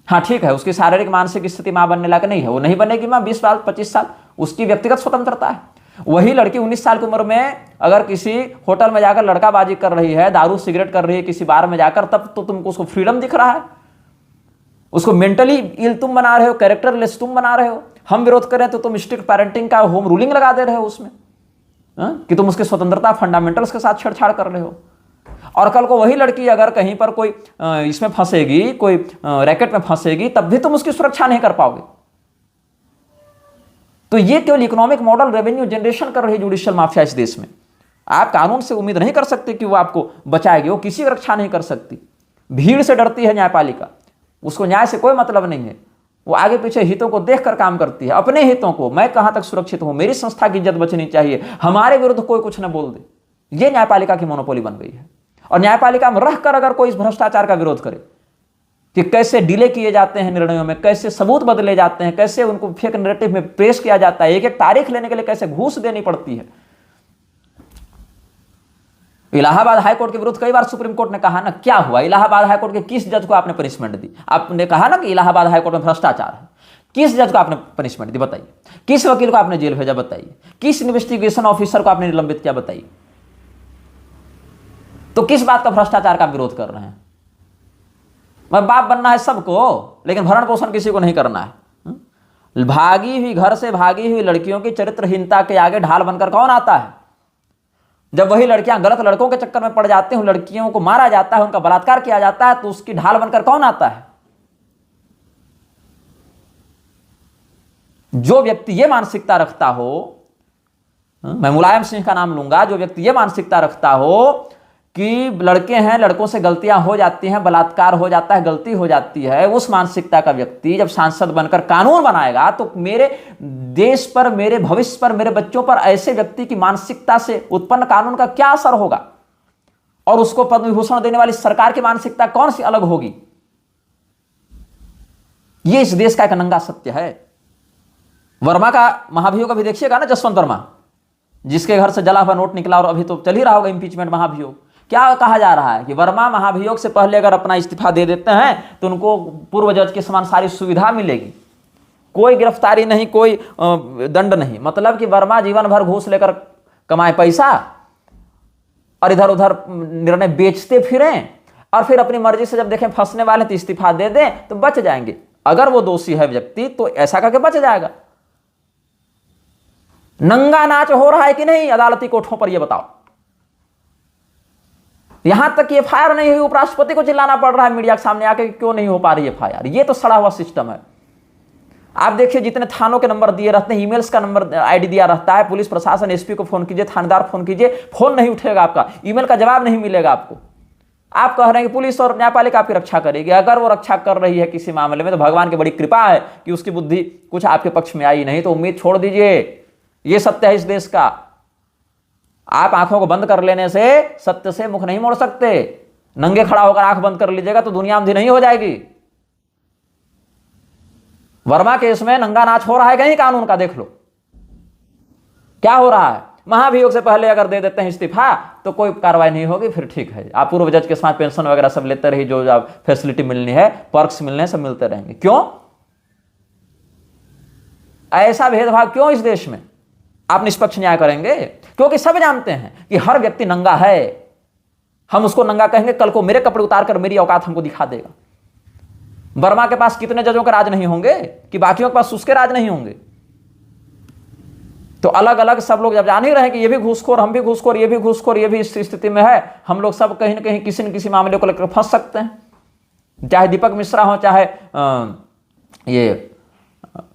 हाँ ठीक है, उसकी शारीरिक मानसिक स्थिति मां बनने लायक नहीं है, वो नहीं बनेगी मां 20 साल 25 साल, उसकी व्यक्तिगत स्वतंत्रता है। वही लड़की 19 साल की उम्र में अगर किसी होटल में जाकर लड़काबाजी कर रही है, दारू सिगरेट कर रही है किसी बार में जाकर, तब तो तुमको उसको फ्रीडम दिख रहा है, उसको मेंटली इल तुम बना रहे हो, कैरेक्टरलेस तुम बना रहे हो। हम विरोध करें तो तुम स्ट्रिक्ट पेरेंटिंग का होम रूलिंग लगा दे रहे हो उसमें, कि तुम उसकी स्वतंत्रता फंडामेंटल्स के साथ छेड़छाड़ कर रहे हो। और कल को वही लड़की अगर कहीं पर कोई इसमें फंसेगी, कोई रैकेट में फंसेगी, तब भी तुम उसकी सुरक्षा नहीं कर पाओगे। तो ये केवल इकोनॉमिक मॉडल रेवेन्यू जनरेशन कर रही है जुडिशियल माफिया इस देश में। आप कानून से उम्मीद नहीं कर सकते कि वो आपको बचाएगी, वो किसी की रक्षा नहीं कर सकती। भीड़ से डरती है न्यायपालिका, उसको न्याय से कोई मतलब नहीं है, वो आगे पीछे हितों को देखकर काम करती है, अपने हितों को। मैं कहां तक सुरक्षित हूं, मेरी संस्था की इज्जत बचनी चाहिए, हमारे विरुद्ध कोई कुछ न बोल दे, ये न्यायपालिका की मोनोपोली बन गई है। और न्यायपालिका में रहकर अगर कोई इस भ्रष्टाचार का विरोध करे कि कैसे डिले किए जाते हैं निर्णयों में, कैसे सबूत बदले जाते हैं, कैसे उनको फेक नैरेटिव में पेश किया जाता है, एक एक तारीख लेने के लिए कैसे घूस देनी पड़ती है। इलाहाबाद हाईकोर्ट के विरुद्ध कई बार सुप्रीम कोर्ट ने कहा ना, क्या हुआ? इलाहाबाद हाईकोर्ट के किस जज को आपने पनिशमेंट दी? आपने कहा ना कि इलाहाबाद हाईकोर्ट में भ्रष्टाचार है, किस जज को आपने पनिशमेंट दी बताइए? किस वकील को आपने जेल भेजा बताइए? किस इन्वेस्टिगेशन ऑफिसर को आपने निलंबित किया बताइए? तो किस बात का भ्रष्टाचार का विरोध कर रहे हैं? मैं बाप बनना है सबको, लेकिन भरण पोषण किसी को नहीं करना है। भागी हुई घर से भागी हुई लड़कियों की चरित्रहीनता के आगे ढाल बनकर कौन आता है? जब वही लड़कियां गलत लड़कों के चक्कर में पड़ जाती हैं, लड़कियों को मारा जाता है, उनका बलात्कार किया जाता है, तो उसकी ढाल बनकर कौन आता है? जो व्यक्ति ये मानसिकता रखता हो, मैं मुलायम सिंह का नाम लूंगा, जो व्यक्ति ये मानसिकता रखता हो कि लड़के हैं, लड़कों से गलतियां हो जाती हैं, बलात्कार हो जाता है, गलती हो जाती है, उस मानसिकता का व्यक्ति जब सांसद बनकर कानून बनाएगा तो मेरे देश पर, मेरे भविष्य पर, मेरे बच्चों पर ऐसे व्यक्ति की मानसिकता से उत्पन्न कानून का क्या असर होगा? और उसको पद्म विभूषण देने वाली सरकार की मानसिकता कौन सी अलग होगी? यह इस देश का एक नंगा सत्य है। वर्मा का महाभियोग अभी देखिएगा ना, जसवंत वर्मा, जिसके घर से जला हुआ नोट निकला और अभी तो चल ही रहा होगा इंपीचमेंट महाभियोग। क्या कहा जा रहा है कि वर्मा महाभियोग से पहले अगर अपना इस्तीफा दे देते हैं तो उनको पूर्व जज के समान सारी सुविधा मिलेगी, कोई गिरफ्तारी नहीं, कोई दंड नहीं। मतलब कि वर्मा जीवन भर घूस लेकर कमाए पैसा, और इधर उधर निर्णय बेचते फिरें और फिर अपनी मर्जी से जब देखें फंसने वाले तो इस्तीफा दे दें तो बच जाएंगे। अगर वो दोषी है व्यक्ति तो ऐसा करके बच जाएगा। नंगा नाच हो रहा है कि नहीं अदालती कोठों पर, यह बताओ। यहां तक कि एफआईआर नहीं हुई, उपराष्ट्रपति को चिल्लाना पड़ रहा है मीडिया के सामने आके क्यों नहीं हो पा रही एफआईआर। ये तो सड़ा हुआ सिस्टम है। आप देखिए जितने थानों के नंबर दिए रहते हैं, ईमेल्स का नंबर आईडी दिया रहता है, पुलिस प्रशासन एसपी को फोन कीजिए, थानेदार फोन कीजिए, फोन नहीं उठेगा आपका, ईमेल का जवाब नहीं मिलेगा आपको। आप कह रहे हैं कि पुलिस और न्यायपालिका आपकी रक्षा करेगी। अगर वो रक्षा कर रही है किसी मामले में तो भगवान की बड़ी कृपा है कि उसकी बुद्धि कुछ आपके पक्ष में आई नहीं, तो उम्मीद छोड़ दीजिए। ये सत्य है इस देश का। आप आंखों को बंद कर लेने से सत्य से मुख नहीं मोड़ सकते। नंगे खड़ा होकर आंख बंद कर लीजिएगा तो दुनिया अंधी नहीं हो जाएगी। वर्मा केस में नंगा नाच हो रहा है कहीं कानून का, देख लो क्या हो रहा है। महाभियोग से पहले अगर दे देते हैं इस्तीफा तो कोई कार्रवाई नहीं होगी, फिर ठीक है। आप पूर्व जज के साथ पेंशन वगैरह सब लेते रहिए, जो फैसिलिटी मिलनी है, पर्क्स मिलने सब मिलते रहेंगे। क्यों ऐसा भेदभाव, क्यों इस देश में? आप निष्पक्ष न्याय करेंगे? क्योंकि सब जानते हैं कि हर व्यक्ति नंगा है। हम उसको नंगा कहेंगे, कल को मेरे कपड़े उतार कर मेरी औकात हमको दिखा देगा। वर्मा के पास कितने जजों के राज नहीं होंगे कि बाकियों के पास उसके राज नहीं होंगे। तो अलग अलग सब लोग जब जान ही रहे कि ये भी घूसखोर, हम भी घूसखोर, ये भी घूसखोर, ये भी इस स्थिति में है, हम लोग सब कहीं ना कहीं किसी न किसी मामले को लेकर फंस सकते हैं। चाहे दीपक मिश्रा हो, चाहे ये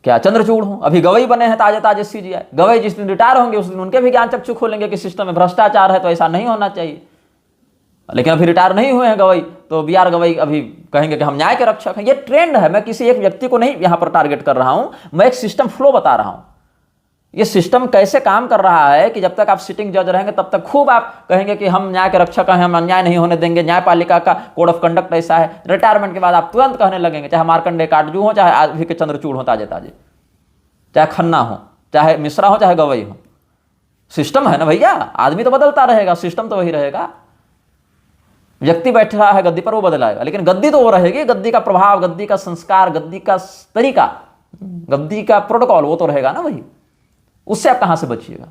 क्या चंद्रचूड़ हो, अभी गवई बने हैं ताजे ताजे सीजीआई। गवई जिस दिन रिटायर होंगे उस दिन उनके भी ज्ञान चक्षु खोलेंगे कि सिस्टम में भ्रष्टाचार है, तो ऐसा नहीं होना चाहिए। लेकिन अभी रिटायर नहीं हुए हैं गवई, तो बी आर गवई अभी कहेंगे कि हम न्याय के रक्षक हैं। ये ट्रेंड है। मैं किसी एक व्यक्ति को नहीं यहां पर टारगेट कर रहा हूं, मैं एक सिस्टम फ्लो बता रहा हूं। ये सिस्टम कैसे काम कर रहा है कि जब तक आप सिटिंग जज रहेंगे तब तक खूब आप कहेंगे कि हम न्याय के रक्षक हैं, हम अन्याय नहीं होने देंगे, न्यायपालिका का कोड ऑफ कंडक्ट ऐसा है। रिटायरमेंट के बाद आप तुरंत कहने लगेंगे, चाहे मार्कंडे काटजू हो, चाहे अभी के चंद्रचूड़ हो ताजे ताजे, चाहे खन्ना हो, चाहे मिश्रा हो, चाहे गवई हो। सिस्टम है ना भैया, आदमी तो बदलता रहेगा, सिस्टम तो वही रहेगा। व्यक्ति बैठ रहा है गद्दी पर, वो बदलाएगा, लेकिन गद्दी तो वो रहेगी। गद्दी का प्रभाव, गद्दी का संस्कार, गद्दी का तरीका, गद्दी का प्रोटोकॉल वो तो रहेगा ना वही। उससे आप कहां से बचिएगा?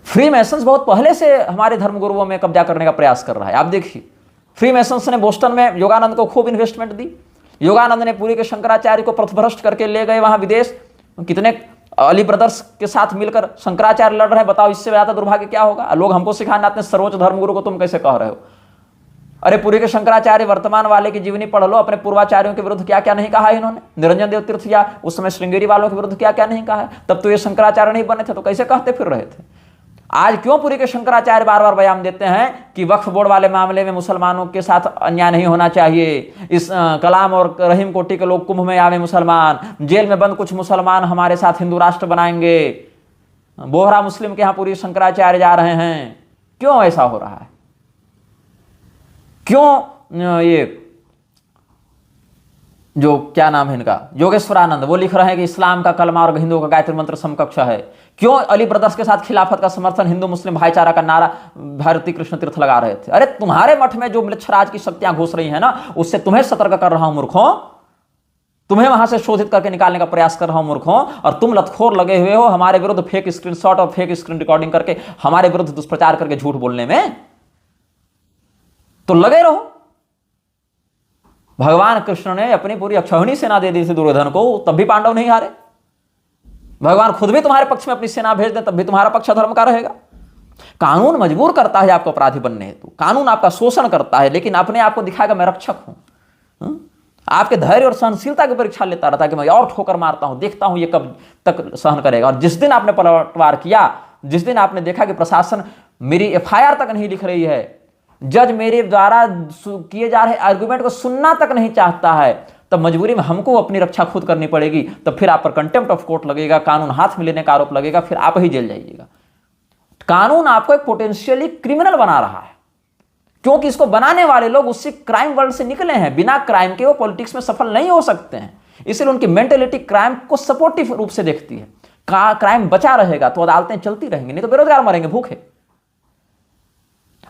फ्री मैसन्स बहुत पहले से हमारे धर्मगुरुओं में कब्जा करने का प्रयास कर रहा है। आप देखिए, फ्री मैसन्स ने बोस्टन में योगानंद को खूब इन्वेस्टमेंट दी। योगानंद ने पुरी के शंकराचार्य को पथभ्रष्ट करके ले गए वहां विदेश। कितने अली ब्रदर्स के साथ मिलकर शंकराचार्य लड़ रहे हैं। बताओ इससे ज्यादा दुर्भाग्य क्या होगा? लोग हमको सिखाने आते हैं सर्वोच्च धर्मगुरु को तुम कैसे कह रहे हो? अरे पुरी के शंकराचार्य वर्तमान वाले की जीवनी पढ़ लो, अपने पूर्वाचार्यों के विरुद्ध क्या क्या नहीं कहा है इन्होंने। निरंजन देव तीर्थ या उस समय श्रृंगेरी वालों के विरुद्ध क्या क्या नहीं कहा है। तब तो ये शंकराचार्य नहीं बने थे तो कैसे कहते फिर रहे थे? आज क्यों पुरी के शंकराचार्य बार बार बयान देते हैं कि वक्फ बोर्ड वाले मामले में मुसलमानों के साथ अन्याय नहीं होना चाहिए। इस कलाम और रहीम कोटी के लोग कुंभ में आवे मुसलमान, जेल में बंद कुछ मुसलमान हमारे साथ हिंदू राष्ट्र बनाएंगे। बोहरा मुस्लिम के यहां पुरी शंकराचार्य जा रहे हैं। क्यों ऐसा हो रहा है? क्यों ये जो क्या नाम है इनका, योगेश्वरानंद, वो लिख रहे हैं कि इस्लाम का कलमा और हिंदुओं का गायत्री मंत्र समकक्ष है। क्यों अली ब्रदर्स के साथ खिलाफत का समर्थन, हिंदू मुस्लिम भाईचारा का नारा भारती कृष्ण तीर्थ लगा रहे थे? अरे तुम्हारे मठ में जो मच्छराज की शक्तियां घुस रही हैं ना, उससे तुम्हें सतर्क कर रहा हूं मूर्खों। तुम्हें वहां से शोधित करके निकालने का प्रयास कर रहा हूं मूर्खों। और तुम लतखोर लगे हुए हो हमारे विरुद्ध फेक स्क्रीनशॉट और फेक स्क्रीन रिकॉर्डिंग करके हमारे विरुद्ध दुष्प्रचार करके झूठ बोलने में। तो लगे रहो। भगवान कृष्ण ने अपनी पूरी अक्षौहिणी सेना दे दी थी दुर्योधन को, तब भी पांडव नहीं हारे। भगवान खुद भी तुम्हारे पक्ष में अपनी सेना भेज दे तब भी तुम्हारा पक्ष धर्म का रहेगा। कानून मजबूर करता है आपको अपराधी बनने हेतु, कानून आपका शोषण करता है, लेकिन अपने आप को दिखाएगा मैं रक्षक हूं। आपके धैर्य और सहनशीलता की परीक्षा लेता रहता है कि मैं और ठोकर मारता हूं, देखता हूं ये कब तक सहन करेगा। और जिस दिन आपने पलटवार किया, जिस दिन आपने देखा कि प्रशासन मेरी एफआईआर तक नहीं लिख रही है, जज मेरे द्वारा किए जा रहे आर्गुमेंट को सुनना तक नहीं चाहता है, तब मजबूरी में हमको अपनी रक्षा खुद करनी पड़ेगी। तब फिर आप पर कंटेम्प्ट ऑफ कोर्ट लगेगा, कानून हाथ में लेने का आरोप लगेगा, फिर आप ही जेल जाइएगा। कानून आपको एक पोटेंशियली क्रिमिनल बना रहा है, क्योंकि इसको बनाने वाले लोग उसी क्राइम वर्ल्ड से निकले हैं। बिना क्राइम के वो पॉलिटिक्स में सफल नहीं हो सकते हैं, इसलिए उनकी मेंटेलिटी क्राइम को सपोर्टिव रूप से देखती है। क्राइम बचा रहेगा तो अदालतें चलती रहेंगी, नहीं तो बेरोजगार मरेंगे भूखे।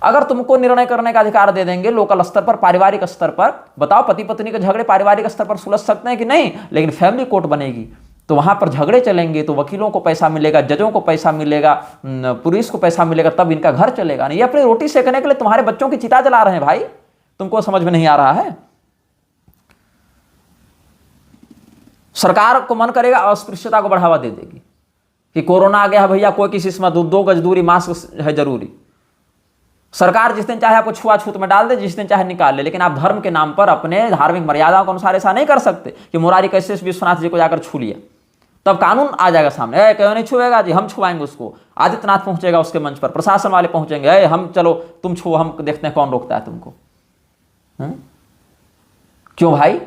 अगर तुमको निर्णय करने का अधिकार दे देंगे लोकल स्तर पर, पारिवारिक स्तर पर, बताओ पति पत्नी के झगड़े पारिवारिक स्तर पर सुलझ सकते हैं कि नहीं? लेकिन फैमिली कोर्ट बनेगी तो वहां पर झगड़े चलेंगे, तो वकीलों को पैसा मिलेगा, जजों को पैसा मिलेगा, पुलिस को पैसा मिलेगा, तब इनका घर चलेगा। नहीं, ये अपनी रोटी सेकने के लिए तुम्हारे बच्चों की चिता जला रहे हैं भाई, तुमको समझ में नहीं आ रहा है। सरकार को मन करेगा अस्पृश्यता को बढ़ावा दे देगी कि कोरोना आ गया भैया, कोई किसी से 2 गज दूरी, मास्क है जरूरी। सरकार जिस दिन चाहे आपको छुआछूत में डाल दे, जिस दिन चाहे निकाल ले, लेकिन आप धर्म के नाम पर अपने धार्मिक मर्यादाओं के अनुसार ऐसा नहीं कर सकते कि मुरारी कैसे विश्वनाथ जी को जाकर छू लिया। तब कानून आ जाएगा सामने, क्यों नहीं छुएगा जी, हम छुआएंगे उसको। आदित्यनाथ पहुंचेगा उसके मंच पर, प्रशासन वाले पहुंचेंगे, हम चलो तुम छुओ, हम देखते हैं कौन रोकता है तुमको। क्यों भाई?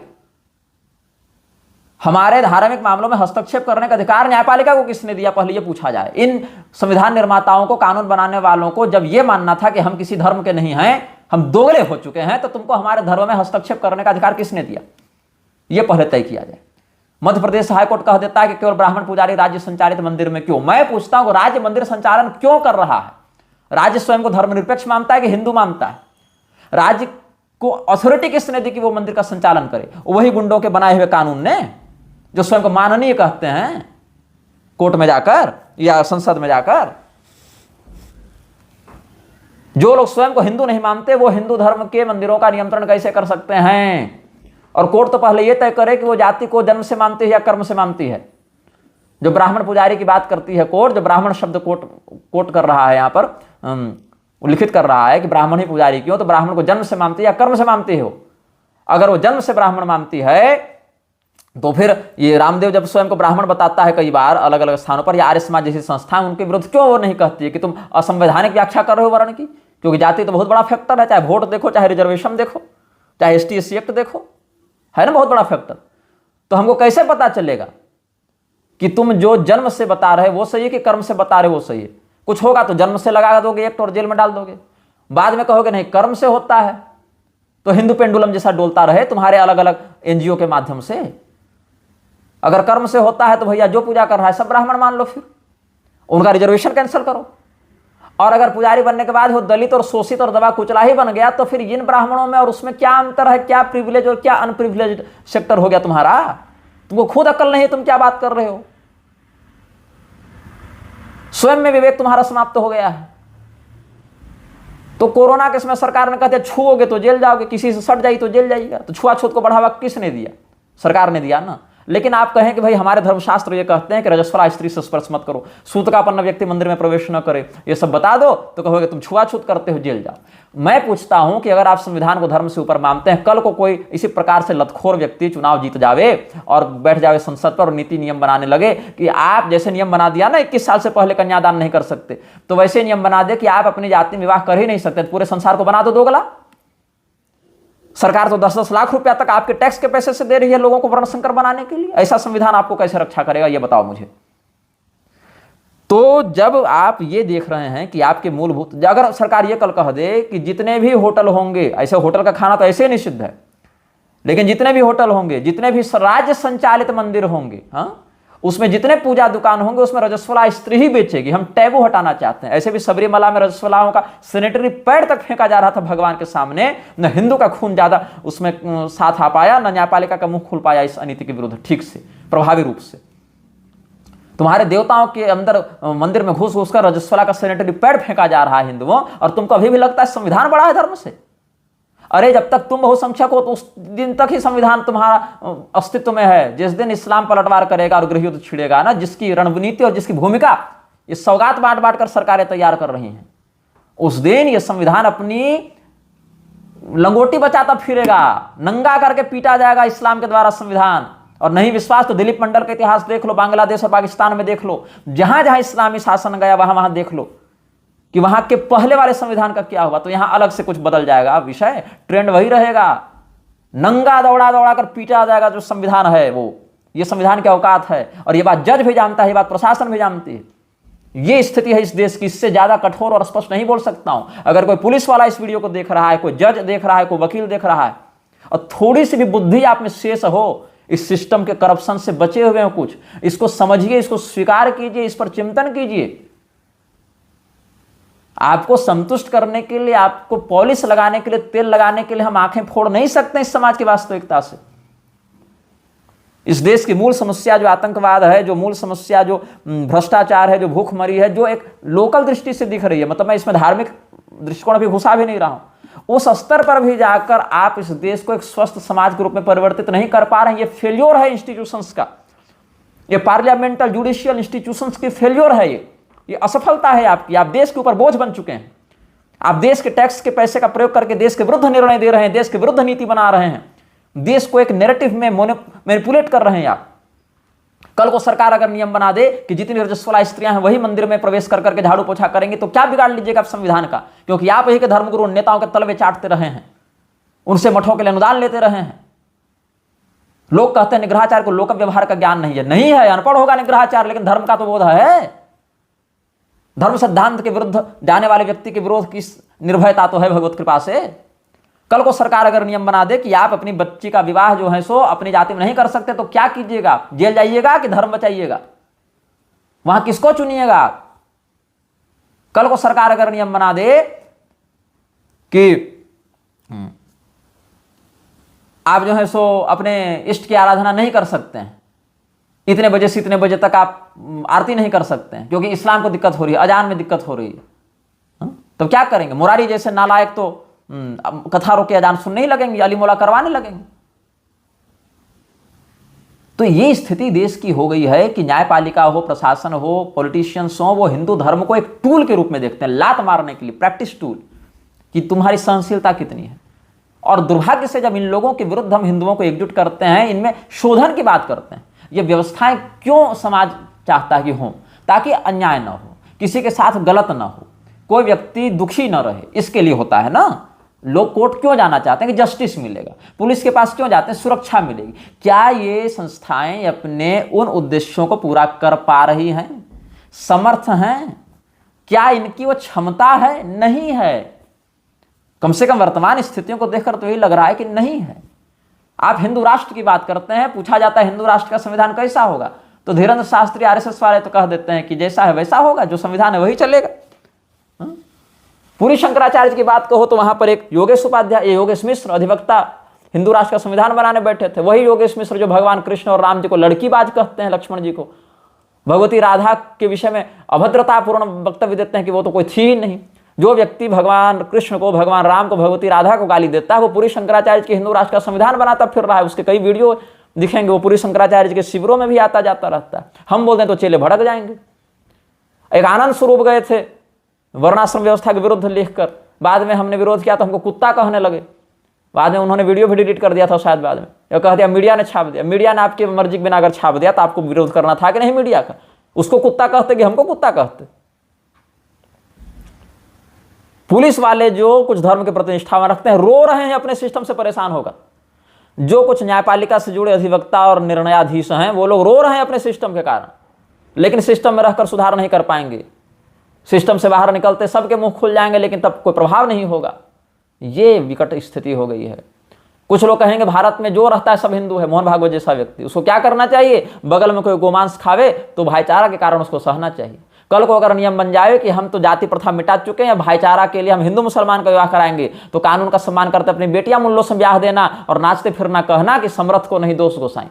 हमारे धार्मिक मामलों में हस्तक्षेप करने का अधिकार न्यायपालिका को किसने दिया, पहले ये पूछा जाए। इन संविधान निर्माताओं को, कानून बनाने वालों को जब ये मानना था कि हम किसी धर्म के नहीं हैं, हम दोगले हो चुके हैं, तो तुमको हमारे धर्म में हस्तक्षेप करने का अधिकार किसने दिया, ये पहले तय किया जाए। मध्य प्रदेश हाईकोर्ट कह देता है कि केवल ब्राह्मण पुजारी राज्य संचालित मंदिर में क्यों। मैं पूछता हूं राज्य मंदिर संचालन क्यों कर रहा है? राज्य स्वयं को धर्मनिरपेक्ष मानता है कि हिंदू मानता है? राज्य को अथॉरिटी किसने दी कि वो मंदिर का संचालन करे? वही गुंडों के बनाए हुए कानून ने, जो स्वयं को माननीय कहते हैं कोर्ट में जाकर या संसद में जाकर। जो लोग स्वयं को हिंदू नहीं मानते, वो हिंदू धर्म के मंदिरों का नियंत्रण कैसे कर सकते हैं? और कोर्ट तो पहले यह तय करे कि वो जाति को जन्म से मानती है या कर्म से मानती है। जो ब्राह्मण पुजारी की बात करती है कोर्ट, जो ब्राह्मण शब्द कोर्ट कर रहा है यहां पर, लिखित कर रहा है कि ब्राह्मण ही पुजारी क्यों, तो ब्राह्मण को जन्म से मानती है या कर्म से मानती हो? अगर वो जन्म से ब्राह्मण मानती है तो फिर ये रामदेव जब स्वयं को ब्राह्मण बताता है कई बार अलग अलग स्थानों पर, या आर्य समाज जैसी संस्थाएं उनके विरुद्ध क्यों वो नहीं कहती है कि तुम असंवैधानिक व्याख्या कर रहे हो वर्ण की? क्योंकि जाति तो बहुत बड़ा फैक्टर है, चाहे वोट देखो, चाहे रिजर्वेशन देखो, चाहे ST/SC एक्ट देखो, है ना, बहुत बड़ा फैक्टर। तो हमको कैसे पता चलेगा कि तुम जो जन्म से बता रहे वो सही है कि कर्म से बता रहे वो सही है? कुछ होगा तो जन्म से लगा दोगे एक्ट और जेल में डाल दोगे, बाद में कहोगे नहीं कर्म से होता है, तो हिंदू पेंडुलम जैसा डोलता रहे तुम्हारे अलग अलग NGO के माध्यम से। अगर कर्म से होता है तो भैया जो पूजा कर रहा है सब ब्राह्मण मान लो, फिर उनका रिजर्वेशन कैंसिल करो। और अगर पुजारी बनने के बाद वो दलित और शोषित और दबा कुचला ही बन गया, तो फिर इन ब्राह्मणों में और उसमें क्या अंतर है? क्या प्रिविलेज और क्या अनप्रिविलेज सेक्टर हो गया तुम्हारा? तुमको खुद अकल नहीं है, तुम क्या बात कर रहे हो? स्वयं में विवेक तुम्हारा समाप्त हो गया है। तो कोरोना के समय सरकार ने कहते छुओगे तो जेल जाओगे, किसी से सट जाई तो जेल जाइएगा। तो छुआछूत को बढ़ावा किसने दिया? सरकार ने दिया ना। लेकिन आप कहें कि भाई हमारे धर्मशास्त्र ये कहते हैं कि रजस्वला स्त्री से स्पर्श मत करो, सूतकापन्न व्यक्ति मंदिर में प्रवेश न करे, ये सब बता दो, तो कहोगे तुम छुआछूत करते हो, जेल जाओ। मैं पूछता हूं कि अगर आप संविधान को धर्म से ऊपर मानते हैं, कल को कोई इसी प्रकार से लतखोर व्यक्ति चुनाव जीत जावे और बैठ जावे संसद पर और नीति नियम बनाने लगे कि आप जैसे नियम बना दिया ना 21 साल से पहले कन्यादान नहीं कर सकते, तो वैसे नियम बना दे कि आप अपनी जाति में विवाह कर ही नहीं सकते, पूरे संसार को बना दो दोगला। सरकार तो 10-10 लाख रुपया तक आपके टैक्स के पैसे से दे रही है लोगों को वर्णशंकर बनाने के लिए। ऐसा संविधान आपको कैसे रक्षा करेगा, ये बताओ मुझे। तो जब आप ये देख रहे हैं कि आपके मूलभूत, अगर सरकार ये कल कह दे कि जितने भी होटल होंगे, ऐसे होटल का खाना तो ऐसे निषिद्ध है, लेकिन जितने भी होटल होंगे, जितने भी राज्य संचालित मंदिर होंगे, हाँ, उसमें जितने पूजा दुकान होंगे उसमें रजस्वला स्त्री ही बेचेगी, हम टैबू हटाना चाहते हैं। ऐसे भी सबरीमला में रजस्वलाओं का सैनिटरी पैड तक फेंका जा रहा था भगवान के सामने, न हिंदू का खून ज्यादा उसमें साथ आ पाया, न न्यायपालिका का मुंह खुल पाया इस अनीति के विरुद्ध ठीक से, प्रभावी रूप से। तुम्हारे देवताओं के अंदर मंदिर में घुस घुस कर रजस्वला का सैनिटरी पैड फेंका जा रहा है हिंदुओं, और तुमको अभी भी लगता है संविधान बड़ा है धर्म से। अरे जब तक तुम बहुसंख्यक हो तो उस दिन तक ही संविधान तुम्हारा अस्तित्व में है। जिस दिन इस्लाम पलटवार करेगा और गृहयुद्ध छिड़ेगा ना, जिसकी रणनीति और जिसकी भूमिका ये सौगात बांट बांट कर सरकारें तैयार कर रही हैं, उस दिन ये संविधान अपनी लंगोटी बचाता फिरेगा, नंगा करके पीटा जाएगा इस्लाम के द्वारा संविधान। और नहीं विश्वास तो दिलीप मंडल का इतिहास देख लो, बांग्लादेश और पाकिस्तान में देख लो, जहां जहां इस्लामी शासन गया वहां वहां देख लो कि वहां के पहले वाले संविधान का क्या हुआ। तो यहां अलग से कुछ बदल जाएगा विषय, ट्रेंड वही रहेगा, नंगा दौड़ा दौड़ा कर पीटा जाएगा जो संविधान है वो। ये संविधान की औकात है, और ये बात जज भी जानता है, ये बात प्रशासन भी जानती है। ये स्थिति है इस देश की, इससे ज्यादा कठोर और स्पष्ट नहीं बोल सकता हूं। अगर कोई पुलिस वाला इस वीडियो को देख रहा है, कोई जज देख रहा है, कोई वकील देख रहा है, और थोड़ी सी भी बुद्धि आप में शेष हो, इस सिस्टम के करप्शन से बचे हुए हो कुछ, इसको समझिए, इसको स्वीकार कीजिए, इस पर चिंतन कीजिए। आपको संतुष्ट करने के लिए, आपको पॉलिश लगाने के लिए, तेल लगाने के लिए हम आंखें फोड़ नहीं सकते इस समाज की वास्तविकता से। इस देश की मूल समस्या जो आतंकवाद है, जो मूल समस्या जो भ्रष्टाचार है, जो भूखमरी है, जो एक लोकल दृष्टि से दिख रही है, मतलब मैं इसमें धार्मिक दृष्टिकोण भी घुसा भी नहीं रहा हूं, उस स्तर पर भी जाकर आप इस देश को एक स्वस्थ समाज के रूप में परिवर्तित नहीं कर पा रहे हैं। ये फेल्योर है इंस्टीट्यूशंस का, ये पार्लियामेंटल जुडिशियल इंस्टीट्यूशंस की फेल्योर है, ये असफलता है आपकी। आप देश के ऊपर बोझ बन चुके हैं। आप देश के टैक्स के पैसे का प्रयोग करके देश के विरुद्ध निर्णय दे रहे हैं, देश के विरुद्ध नीति बना रहे हैं, देश को एक नैरेटिव में मैनिपुलेट कर रहे हैं आप। कल को सरकार अगर नियम बना दे कि जितनी रजस्वला स्त्रियां हैं वही मंदिर में प्रवेश कर करके झाड़ू पोछा करेंगे, तो क्या बिगाड़ लीजिएगा आप संविधान का? क्योंकि आप यही के धर्मगुरु नेताओं के तलवे चाटते रहे हैं, उनसे मठों के लिए अनुदान लेते रहे हैं। लोग कहते हैं निग्रहाचार्य को लोक व्यवहार का ज्ञान नहीं है। नहीं है, अनपढ़ होगा निग्रहाचार्य, लेकिन धर्म का तो बोध है। धर्म सिद्धांत के विरुद्ध जाने वाले व्यक्ति के विरोध की निर्भयता तो है भगवत कृपा से। कल को सरकार अगर नियम बना दे कि आप अपनी बच्ची का विवाह जो है सो अपनी जाति में नहीं कर सकते, तो क्या कीजिएगा? जेल जाइएगा कि धर्म बचाइएगा? वहां किसको चुनिएगा आप? कल को सरकार अगर नियम बना दे कि आप जो है सो अपने इष्ट की आराधना नहीं कर सकते हैं, इतने बजे से इतने बजे तक आप आरती नहीं कर सकते हैं क्योंकि इस्लाम को दिक्कत हो रही है, अजान में दिक्कत हो रही है, तो क्या करेंगे? मुरारी जैसे नालायक तो कथा रोके अजान सुनने ही लगेंगे, अली मोला करवाने लगेंगे। तो ये स्थिति देश की हो गई है कि न्यायपालिका हो, प्रशासन हो, पॉलिटिशियंस हो, वो हिंदू धर्म को एक टूल के रूप में देखते हैं, लात मारने के लिए, प्रैक्टिस टूल, कि तुम्हारी सहनशीलता कितनी है। और दुर्भाग्य से जब इन लोगों के विरुद्ध हम हिंदुओं को एकजुट करते हैं, इनमें शोधन की बात करते हैं, ये व्यवस्थाएं क्यों समाज चाहता है कि हों? ताकि अन्याय ना हो, किसी के साथ गलत ना हो, कोई व्यक्ति दुखी ना रहे, इसके लिए होता है ना। लोग कोर्ट क्यों जाना चाहते हैं? कि जस्टिस मिलेगा। पुलिस के पास क्यों जाते हैं? सुरक्षा मिलेगी। क्या ये संस्थाएं अपने उन उद्देश्यों को पूरा कर पा रही हैं? समर्थ हैं? क्या इनकी वो क्षमता है? नहीं है। कम से कम वर्तमान स्थितियों को देखकर तो यही लग रहा है कि नहीं है। आप हिंदू राष्ट्र की बात करते हैं, पूछा जाता है हिंदू राष्ट्र का संविधान कैसा होगा, तो धीरेन्द्र शास्त्री आरएसएस वाले तो कह देते हैं कि जैसा है वैसा होगा, जो संविधान है वही चलेगा। पूरी शंकराचार्य की बात कहो तो वहां पर एक योगेश उपाध्याय, योगेश मिश्र अधिवक्ता हिंदू राष्ट्र का संविधान बनाने बैठे थे। वही योगेश मिश्र जो भगवान कृष्ण और राम जी को लड़कीबाज कहते हैं, लक्ष्मण जी को, भगवती राधा के विषय में अभद्रतापूर्ण वक्तव्य देते हैं कि वो तो कोई थी ही नहीं। जो व्यक्ति भगवान कृष्ण को, भगवान राम को, भगवती राधा को गाली देता है, वो पूरी शंकराचार्य के हिंदू राष्ट्र का संविधान बनाता फिर रहा है। उसके कई वीडियो दिखेंगे, वो पूरी शंकराचार्य के शिविरों में भी आता जाता रहता है। हम बोलते हैं तो चेले भड़क जाएंगे। एक आनंद स्वरूप गए थे वर्णाश्रम व्यवस्था के विरुद्ध लिखकर, बाद में हमने विरोध किया तो हमको कुत्ता कहने लगे। बाद में उन्होंने वीडियो भी डिलीट कर दिया था शायद, बाद में यह कह दिया मीडिया ने छाप दिया। मीडिया ने आपकी मर्जी के बिना अगर छाप दिया तो आपको विरोध करना था कि नहीं मीडिया का? उसको कुत्ता कहते कि हमको कुत्ता कहते? पुलिस वाले जो कुछ धर्म के प्रति निष्ठा रखते हैं रो रहे हैं अपने सिस्टम से परेशान होकर। जो कुछ न्यायपालिका से जुड़े अधिवक्ता और निर्णयाधीश हैं वो लोग रो रहे हैं अपने सिस्टम के कारण, लेकिन सिस्टम में रहकर सुधार नहीं कर पाएंगे। सिस्टम से बाहर निकलते सबके मुंह खुल जाएंगे, लेकिन तब कोई प्रभाव नहीं होगा। ये विकट स्थिति हो गई है। कुछ लोग कहेंगे भारत में जो रहता है सब हिंदू है। मोहन भागवत जैसा व्यक्ति, उसको क्या करना चाहिए? बगल में कोई गोमांस खावे तो भाईचारा के कारण उसको सहना चाहिए। कल को अगर नियम बन जाए कि हम तो जाति प्रथा मिटा चुके हैं, भाईचारा के लिए हम हिंदू मुसलमान का विवाह कराएंगे, तो कानून का सम्मान करते अपनी बेटियां मुल्लों से ब्याह देना और नाचते फिरना कहना कि समर्थ को नहीं दोष गोसाई।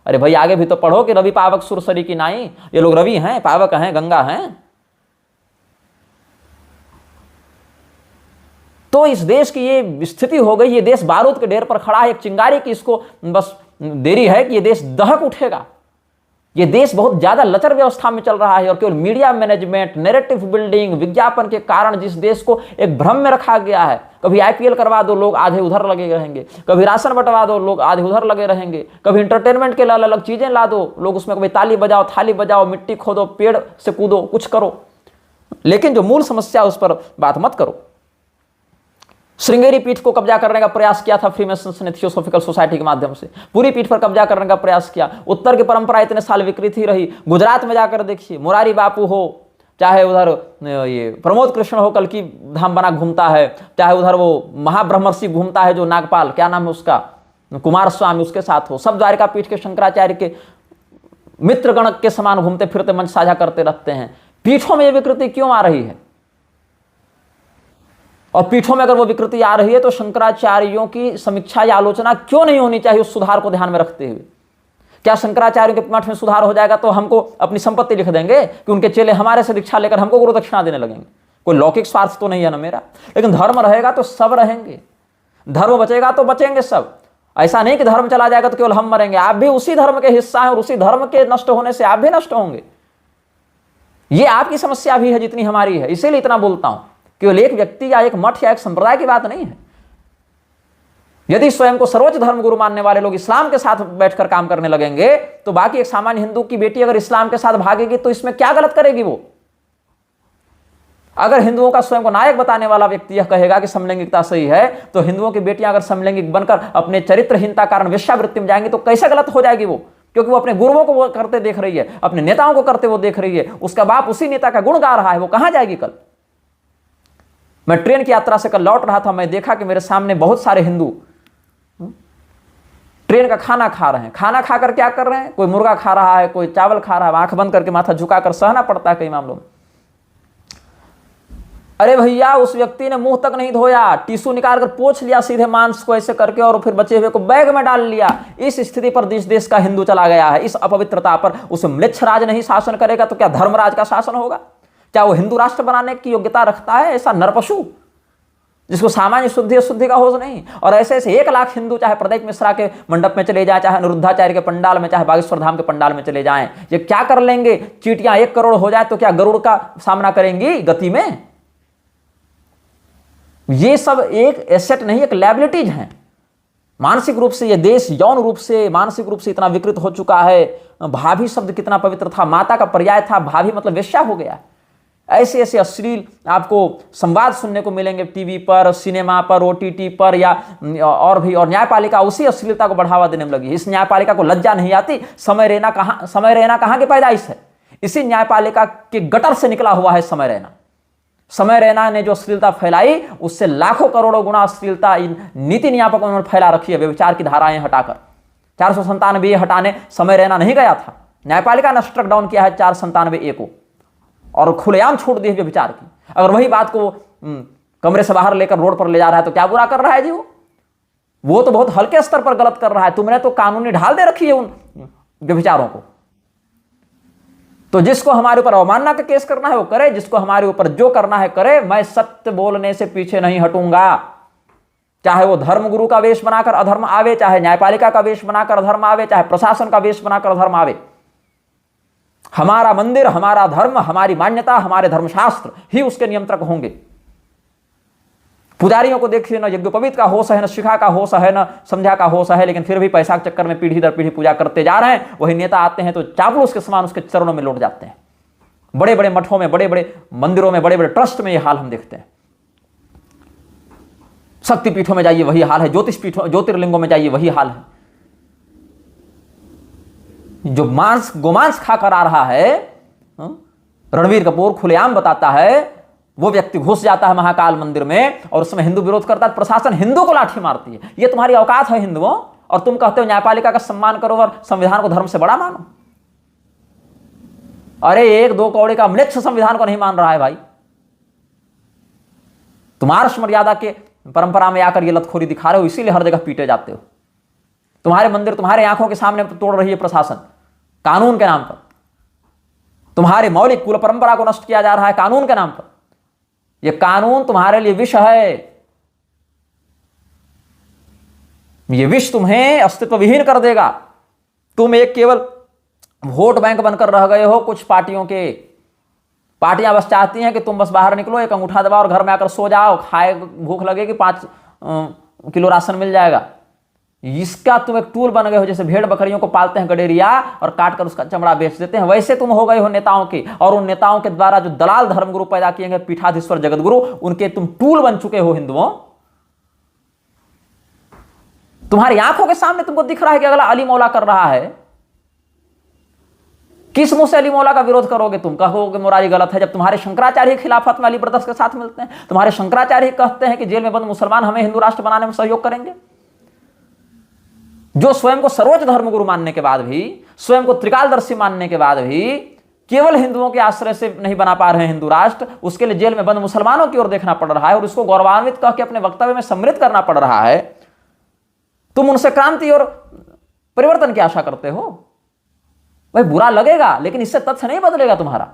अरे भाई आगे भी तो पढ़ो कि रवि पावक सुरसरी की नाई। ये लोग रवि हैं, पावक हैं, गंगा हैं। तो इस देश की ये स्थिति हो गई। ये देश बारूद के ढेर पर खड़ा है, एक चिंगारी की इसको बस देरी है कि ये देश दहक उठेगा। ये देश बहुत ज्यादा लचर व्यवस्था में चल रहा है और केवल मीडिया मैनेजमेंट, नैरेटिव बिल्डिंग, विज्ञापन के कारण जिस देश को एक भ्रम में रखा गया है। कभी आईपीएल करवा दो, लोग आधे उधर लगे रहेंगे। कभी राशन बंटवा दो, लोग आधे उधर लगे रहेंगे। कभी इंटरटेनमेंट के अलग अलग चीजें ला दो, लोग उसमें कभी ताली बजाओ, थाली बजाओ, मिट्टी खोदो, पेड़ से कूदो, कुछ करो, लेकिन जो मूल समस्या उस पर बात मत करो। श्रृंगेरी पीठ को कब्जा करने का प्रयास किया था फ्रीमेसन्स ने थियोसॉफिकल सोसाइटी के माध्यम से। पूरी पीठ पर कब्जा करने का प्रयास किया। उत्तर की परंपरा इतने साल विकृत ही रही। गुजरात में जाकर देखिए, मुरारी बापू हो, चाहे उधर ये प्रमोद कृष्ण हो, कल की धाम बना घूमता है, चाहे उधर वो महाब्रह्मर्षि घूमता है जो नागपाल, क्या नाम है उसका, कुमार स्वामी, उसके साथ हो, सब द्वारिका पीठ के शंकराचार्य के मित्रगण के समान घूमते फिरते मंच साझा करते रहते हैं। पीठों में ये विकृति क्यों आ रही है? और पीठों में अगर वो विकृति आ रही है तो शंकराचार्यों की समीक्षा या आलोचना क्यों नहीं होनी चाहिए उस सुधार को ध्यान में रखते हुए? क्या शंकराचार्य के मठ में सुधार हो जाएगा तो हमको अपनी संपत्ति लिख देंगे कि उनके चेले हमारे से दीक्षा लेकर हमको गुरु दक्षिणा देने लगेंगे? कोई लौकिक स्वार्थ तो नहीं है ना मेरा। लेकिन धर्म रहेगा तो सब रहेंगे, धर्म बचेगा तो बचेंगे सब। ऐसा नहीं कि धर्म चला जाएगा तो केवल हम मरेंगे, आप भी उसी धर्म के हिस्सा हैं और उसी धर्म के नष्ट होने से आप भी नष्ट होंगे। ये आपकी समस्या भी है जितनी हमारी है। इसीलिए इतना बोलता हूं, केवल एक व्यक्ति या एक मठ या एक संप्रदाय की बात नहीं है। यदि स्वयं को सर्वोच्च धर्म गुरु मानने वाले लोग इस्लाम के साथ बैठकर काम करने लगेंगे तो बाकी एक सामान्य हिंदू की बेटी अगर इस्लाम के साथ भागेगी तो इसमें क्या गलत करेगी वो? अगर हिंदुओं का स्वयं को नायक बताने वाला व्यक्ति यह कहेगा कि समलैंगिकता सही है, तो हिंदुओं की बेटियां अगर समलैंगिक बनकर अपने चरित्रहीनता कारण वेश्यावृत्ति में जाएंगी तो कैसे गलत हो जाएगी वो? क्योंकि वो अपने गुरुओं को वो करते देख रही है, अपने नेताओं को करते वो देख रही है, उसका बाप उसी नेता का गुण गा रहा है, वो कहां जाएगी कल? मैं ट्रेन की यात्रा से कल लौट रहा था, मैं देखा कि मेरे सामने बहुत सारे हिंदू ट्रेन का खाना खा रहे हैं। खाना खाकर क्या कर रहे हैं? कोई मुर्गा खा रहा है, कोई चावल खा रहा है, आंख बंद करके माथा झुकाकर सहना पड़ता है कई मामलों में। अरे भैया, उस व्यक्ति ने मुंह तक नहीं धोया, टिश्यू निकाल कर पोंछ लिया सीधे मांस को ऐसे करके और फिर बचे हुए को बैग में डाल लिया। इस स्थिति पर देश का हिंदू चला गया है, इस अपवित्रता पर। उस म्लेच्छराज नहीं शासन करेगा तो क्या धर्मराज का शासन होगा? क्या वो हिंदू राष्ट्र बनाने की योग्यता रखता है? ऐसा नरपशु जिसको सामान्य शुद्धि अशुद्धि का होश नहीं। और ऐसे ऐसे 1 लाख हिंदू चाहे प्रदीप मिश्रा के मंडप में चले जाए, चाहे अनिरुद्धाचार्य के पंडाल में, चाहे बागेश्वर धाम के पंडाल में चले जाएं, ये क्या कर लेंगे? चींटियां 1 करोड़ हो जाए तो क्या गरुड़ का सामना करेंगी गति में? ये सब एक एसेट नहीं, एक लायबिलिटीज हैं। मानसिक रूप से ये देश यौन रूप से, मानसिक रूप से इतना विकृत हो चुका है। भाभी शब्द कितना पवित्र था, माता का पर्याय था, भाभी मतलब वेश्या हो गया। ऐसे ऐसे अश्लील आपको संवाद सुनने को मिलेंगे टीवी पर, सिनेमा पर, ओटीटी पर या और भी। और न्यायपालिका उसी अश्लीलता को बढ़ावा देने में लगी। इस न्यायपालिका को लज्जा नहीं आती? समय रैना कहां की पैदाइश है? इसी न्यायपालिका के गटर से निकला हुआ है समय रैना। समय रैना ने जो अश्लीलता फैलाई उससे लाखों करोड़ों गुना अश्लीलता इन नीति नियामकों ने फैला रखी है। व्यभिचार की धाराएं हटाकर 497 हटाने समय रैना नहीं गया था, न्यायपालिका ने स्ट्रक डाउन किया है 497 को और खुलेआम छोड़ दी है व्यभिचार की। अगर वही बात को कमरे से बाहर लेकर रोड पर ले जा रहा है तो क्या बुरा कर रहा है जी? वो तो बहुत हल्के स्तर पर गलत कर रहा है। तुमने तो कानूनी ढाल दे रखी है उन व्यभिचारों को। तो जिसको हमारे ऊपर अवमानना का केस करना है वो करे, जिसको हमारे ऊपर जो करना है करे। मैं सत्य बोलने से पीछे नहीं हटूंगा, चाहे वो धर्मगुरु का वेश बनाकर अधर्म आवे, चाहे न्यायपालिका का वेश बनाकर अधर्म आवे, चाहे प्रशासन का वेश बनाकर अधर्म आवे। हमारा मंदिर, हमारा धर्म, हमारी मान्यता, हमारे धर्मशास्त्र ही उसके नियंत्रक होंगे। पुजारियों को देखिए ना, यज्ञोपवीत का होश है, ना शिखा का होश है, ना संध्या का होश है, लेकिन फिर भी पैसा के चक्कर में पीढ़ी दर पीढ़ी पूजा करते जा रहे हैं। वही नेता आते हैं तो चापलूस के समान उसके चरणों में लौट जाते हैं। बड़े बड़े मठों में, बड़े बड़े मंदिरों में, बड़े बड़े ट्रस्ट में यह हाल हम देखते हैं। शक्तिपीठों में जाइए वही हाल है, ज्योतिर्लिंगों में जाइए वही हाल है। जो गोमांस खाकर आ रहा है, रणवीर कपूर खुलेआम बताता है, वो व्यक्ति घुस जाता है महाकाल मंदिर में और उसमें हिंदू विरोध करता है, प्रशासन हिंदू को लाठी मारती है। ये तुम्हारी औकात है हिंदुओं? और तुम कहते हो न्यायपालिका का सम्मान करो और संविधान को धर्म से बड़ा मानो। अरे 1-2 कौड़े का म्लेच्छ संविधान को नहीं मान रहा है भाई। तुम आर्ष मर्यादा के परंपरा में आकर ये लतखोरी दिखा रहे हो, इसीलिए हर जगह पीटे जाते हो। तुम्हारे मंदिर तुम्हारे आंखों के सामने तोड़ रही है प्रशासन कानून के नाम पर। तुम्हारे मौलिक कुल परंपरा को नष्ट किया जा रहा है कानून के नाम पर। यह कानून तुम्हारे लिए विष है। यह विष तुम्हें अस्तित्व विहीन कर देगा। तुम एक केवल वोट बैंक बनकर रह गए हो कुछ पार्टियों के। पार्टियां बस चाहती हैं कि तुम बस बाहर निकलो, एक अंगूठा दबाओ और घर में आकर सो जाओ, खाए, भूख लगेगी 5 किलो राशन मिल जाएगा। इसका तुम एक टूल बन गए हो। जैसे भेड़ बकरियों को पालते हैं गडेरिया और काट कर उसका चमड़ा बेच देते हैं, वैसे तुम हो गए हो नेताओं के। और उन नेताओं के द्वारा जो दलाल धर्मगुरु पैदा किए गए पीठाधीश्वर जगतगुरु, उनके तुम टूल बन चुके हो हिंदुओं। तुम्हारी आंखों के सामने तुमको दिख रहा है कि अगला अली मौला कर रहा है। किस मुंह से अली मौला का विरोध करोगे? तुम कहोगे मुरारी गलत है, जब तुम्हारे शंकराचार्य खिलाफत में अली ब्रदर्स के साथ मिलते हैं। तुम्हारे शंकराचार्य कहते हैं कि जेल में बंद मुसलमान हमें हिंदू राष्ट्र बनाने में सहयोग करेंगे। जो स्वयं को सर्वोच्च धर्मगुरु मानने के बाद भी, स्वयं को त्रिकालदर्शी मानने के बाद भी केवल हिंदुओं के आश्रय से नहीं बना पा रहे हैं हिंदू राष्ट्र, उसके लिए जेल में बंद मुसलमानों की ओर देखना पड़ रहा है और उसको गौरवान्वित कह के अपने वक्तव्य में सम्मिलित करना पड़ रहा है। तुम उनसे क्रांति और परिवर्तन की आशा करते हो? भाई बुरा लगेगा, लेकिन इससे तथ्य नहीं बदलेगा तुम्हारा।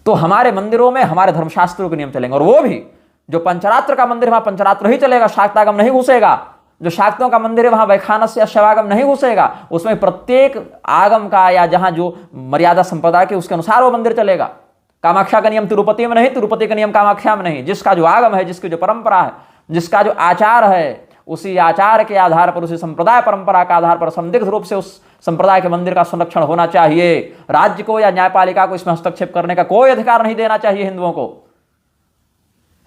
तो हमारे मंदिरों में हमारे धर्मशास्त्रों के नियम चलेंगे, और वो भी जो पंचरात्र का मंदिर है वहां पंचरात्र ही चलेगा, शाक्तागम नहीं घुसेगा। जो शाक्तों का मंदिर है वहां वैखानस या शैवागम नहीं घुसेगा। उसमें प्रत्येक आगम का या जहां जो मर्यादा संप्रदाय के उसके अनुसार वो मंदिर चलेगा। कामाख्या का नियम तिरुपति में नहीं, तिरुपति का नियम कामाख्या में नहीं। जिसका जो आगम है, जिसकी जो परंपरा है, जिसका जो आचार है, उसी आचार के आधार पर, उसी संप्रदाय परंपरा के आधार पर संदिग्ध रूप से उस संप्रदाय के मंदिर का संरक्षण होना चाहिए। राज्य को या न्यायपालिका को इसमें हस्तक्षेप करने का कोई अधिकार नहीं देना चाहिए हिंदुओं को।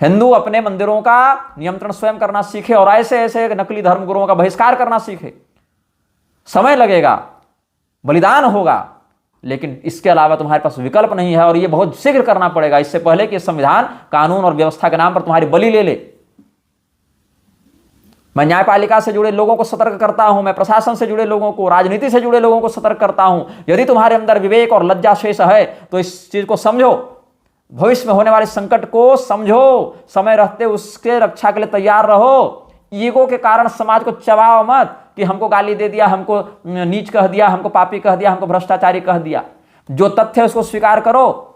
हिंदू अपने मंदिरों का नियंत्रण स्वयं करना सीखे और ऐसे ऐसे नकली धर्मगुरुओं का बहिष्कार करना सीखे। समय लगेगा, बलिदान होगा, लेकिन इसके अलावा तुम्हारे पास विकल्प नहीं है, और यह बहुत शीघ्र करना पड़ेगा, इससे पहले कि संविधान कानून और व्यवस्था के नाम पर तुम्हारी बलि ले ले। मैं न्यायपालिका से जुड़े लोगों को सतर्क करता हूं, मैं प्रशासन से जुड़े लोगों को, राजनीति से जुड़े लोगों को सतर्क करता हूं। यदि तुम्हारे अंदर विवेक और लज्जा शेष है तो इस चीज को समझो, भविष्य में होने वाले संकट को समझो, समय रहते उसके रक्षा के लिए तैयार रहो। ईगो के कारण समाज को चबाओ मत कि हमको गाली दे दिया, हमको नीच कह दिया, हमको पापी कह दिया, हमको भ्रष्टाचारी कह दिया। जो तथ्य है उसको स्वीकार करो,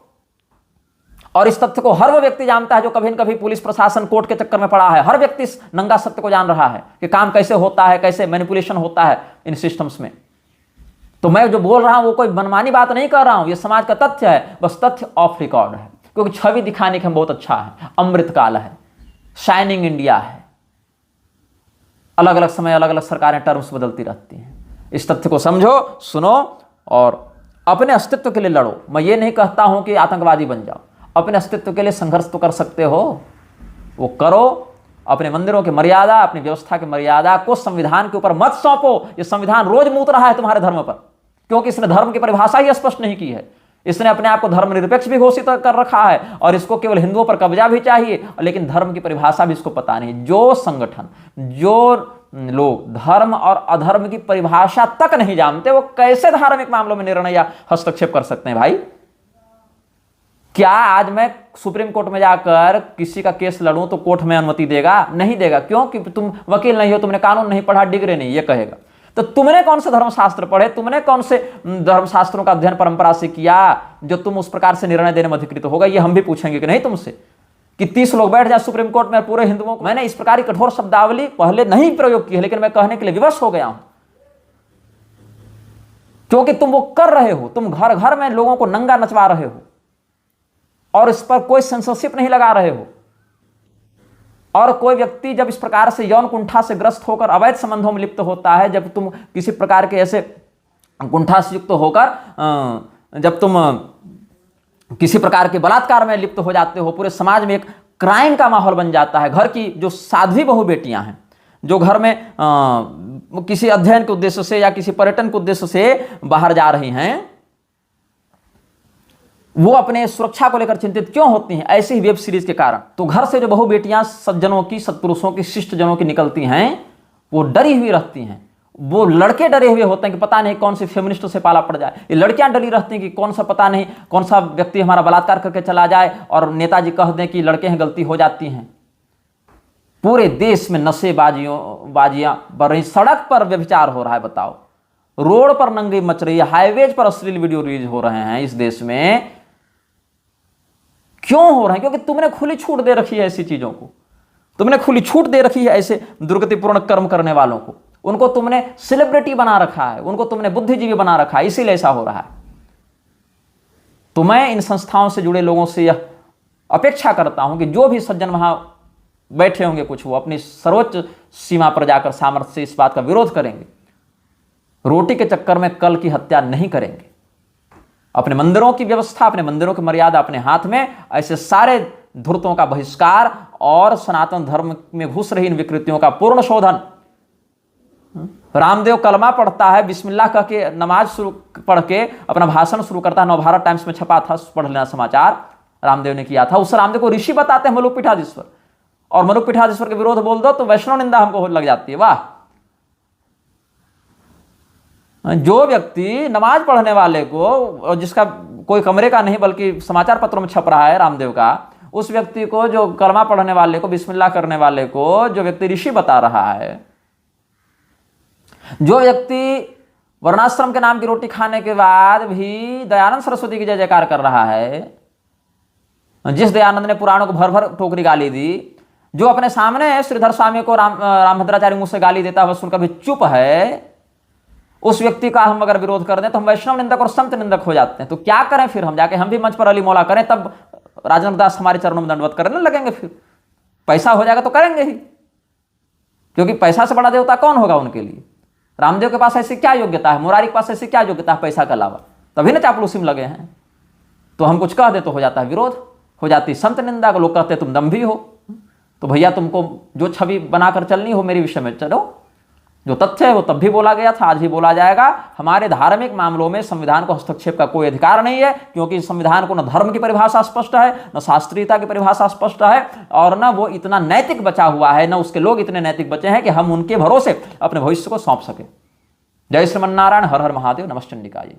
और इस तथ्य को हर वो व्यक्ति जानता है जो कभी न कभी पुलिस प्रशासन कोर्ट के चक्कर में पड़ा है। हर व्यक्ति इस नंगा सत्य को जान रहा है कि काम कैसे होता है, कैसे मैनिपुलेशन होता है इन सिस्टम्स में। तो मैं जो बोल रहा हूं वो कोई मनमानी बात नहीं कर रहा हूं, ये समाज का तथ्य है, बस तथ्य ऑफ रिकॉर्ड है, क्योंकि छवि दिखाने के हम बहुत अच्छा है। अमृतकाल है, शाइनिंग इंडिया है, अलग अलग समय अलग अलग सरकारें टर्म्स बदलती रहती हैं। इस तथ्य को समझो, सुनो और अपने अस्तित्व के लिए लड़ो। मैं ये नहीं कहता हूं कि आतंकवादी बन जाओ, अपने अस्तित्व के लिए संघर्ष तो कर सकते हो, वो करो। अपने मंदिरों की मर्यादा, अपनी व्यवस्था की मर्यादा को संविधान के ऊपर मत सौंपो। ये संविधान रोज मूत रहा है तुम्हारे धर्म पर, क्योंकि इसने धर्म की परिभाषा ही स्पष्ट नहीं की है। इसने अपने आप को धर्मनिरपेक्ष भी घोषित कर रखा है, और इसको केवल हिंदुओं पर कब्जा भी चाहिए, लेकिन धर्म की परिभाषा भी इसको पता नहीं। जो संगठन, जो लोग धर्म और अधर्म की परिभाषा तक नहीं जानते, वो कैसे धार्मिक मामलों में निर्णय या हस्तक्षेप कर सकते हैं भाई? क्या आज मैं सुप्रीम कोर्ट में जाकर किसी का केस लड़ूं तो कोर्ट में अनुमति देगा? नहीं देगा। क्यों? कि तुम वकील नहीं हो, तुमने कानून नहीं पढ़ा, डिग्री नहीं, ये कहेगा। तो तुमने कौन से धर्मशास्त्र पढ़े, तुमने कौन से धर्मशास्त्रों का अध्ययन परंपरा से किया जो तुम उस प्रकार से निर्णय देने में अधिकृत होगा? ये हम भी पूछेंगे कि नहीं तुमसे, कि 30 लोग बैठ जाए सुप्रीम कोर्ट में पूरे हिंदुओं को। मैंने इस प्रकार की कठोर शब्दावली पहले नहीं प्रयोग की है, लेकिन मैं कहने के लिए विवश हो गया हूं, क्योंकि तुम वो कर रहे हो। तुम घर घर में लोगों को नंगा नचवा रहे हो और इस पर कोई सेंसरशिप नहीं लगा रहे हो। और कोई व्यक्ति जब इस प्रकार से यौन कुंठा से ग्रस्त होकर अवैध संबंधों में लिप्त होता है, जब तुम किसी प्रकार के ऐसे कुंठा से युक्त होकर जब तुम किसी प्रकार के बलात्कार में लिप्त हो जाते हो, पूरे समाज में एक क्राइम का माहौल बन जाता है। घर की जो साध्वी बहु बेटियां हैं, जो घर में किसी अध्ययन के उद्देश्य से या किसी पर्यटन के उद्देश्य से बाहर जा रही हैं, वो अपने सुरक्षा को लेकर चिंतित क्यों होती हैं? ऐसी ही वेब सीरीज के कारण। तो घर से जो बहु बेटियां सज्जनों की, सत्पुरुषों की, शिष्ट जनों की निकलती हैं, वो डरी हुई रहती हैं। वो लड़के डरे हुए होते हैं कि पता नहीं कौन से फेमिनिस्ट से पाला पड़ जाए। ये लड़कियां डरी रहती हैं कि कौन सा, पता नहीं कौन सा व्यक्ति हमारा बलात्कार करके चला जाए और नेताजी कह दें कि लड़के हैं, गलती हो जाती हैं। पूरे देश में नशे बाजियां बढ़ रही, सड़क पर व्यभिचार हो रहा है। बताओ, रोड पर नंगी मच रही है, हाईवेज पर अश्लील वीडियो रिलीज हो रहे हैं इस देश में। क्यों हो रहे हैं? क्योंकि तुमने खुली छूट दे रखी है ऐसी चीजों को। तुमने खुली छूट दे रखी है ऐसे दुर्गतिपूर्ण कर्म करने वालों को। उनको तुमने सेलिब्रिटी बना रखा है, उनको तुमने बुद्धिजीवी बना रखा है, इसीलिए ऐसा हो रहा है। तो मैं इन संस्थाओं से जुड़े लोगों से यह अपेक्षा करता हूं कि जो भी सज्जन वहां बैठे होंगे, कुछ वो अपनी सर्वोच्च सीमा पर जाकर सामर्थ्य से इस बात का विरोध करेंगे। रोटी के चक्कर में कल की हत्या नहीं करेंगे। अपने मंदिरों की व्यवस्था, अपने मंदिरों की मर्यादा अपने हाथ में, ऐसे सारे धुर्तों का बहिष्कार और सनातन धर्म में घुस रही इन विकृतियों का पूर्ण शोधन। रामदेव कलमा पढ़ता है, बिस्मिल्लाह कह के नमाज शुरू पढ़ के अपना भाषण शुरू करता है। नवभारत टाइम्स में छपा था, पढ़ लेना समाचार, रामदेव ने किया था। उस रामदेव को ऋषि बताते हैं, मलुक पीठाधीश्वर, और मलुक पीठाधीश्वर के विरोध बोल दो तो वैष्णव निंदा हमको लग जाती है। वाह! जो व्यक्ति नमाज पढ़ने वाले को, जिसका कोई कमरे का नहीं बल्कि समाचार पत्रों में छप रहा है रामदेव का, उस व्यक्ति को, जो कलमा पढ़ने वाले को, बिस्मिल्लाह करने वाले को, जो व्यक्ति ऋषि बता रहा है, जो व्यक्ति वर्णाश्रम के नाम की रोटी खाने के बाद भी दयानंद सरस्वती की जय जयकार कर रहा है। जिस दयानंद ने पुराणों को भर भर टोकरी गाली दी, जो अपने सामने श्रीधर स्वामी को रामभद्राचार्य मुंह से गाली देता हुआ सुनकर भी चुप है, उस व्यक्ति का हम अगर विरोध कर दें तो हम वैष्णव निंदक और संत निंदक हो जाते हैं। तो क्या करें फिर? हम जाके हम भी मंच पर अली मौला करें, तब राजेंद्र दास हमारे चरणों में दंडवत करने लगेंगे। फिर पैसा हो जाएगा तो करेंगे ही, क्योंकि पैसा से बड़ा देवता कौन होगा उनके लिए? रामदेव के पास ऐसी क्या योग्यता है, मुरारी के पास ऐसी क्या योग्यता है पैसा के अलावा? तभी ना चापलूसी में लगे हैं। तो हम कुछ कह दे तो हो जाता है विरोध, हो जाती संत निंदा। लोग कहते हैं तुम दम्भी हो। तो भैया तुमको जो छवि बनाकर चलनी हो मेरे विषय में चलो, जो तथ्य है वो तब भी बोला गया था, आज भी बोला जाएगा। हमारे धार्मिक मामलों में संविधान को हस्तक्षेप का कोई अधिकार नहीं है, क्योंकि संविधान को न धर्म की परिभाषा स्पष्ट है, न शास्त्रीयता की परिभाषा स्पष्ट है, और न वो इतना नैतिक बचा हुआ है, न उसके लोग इतने नैतिक बचे हैं कि हम उनके भरोसे अपने भविष्य को सौंप सके। जय श्रीमन्नारायण, हर हर महादेव, नमश्चंडिकाय।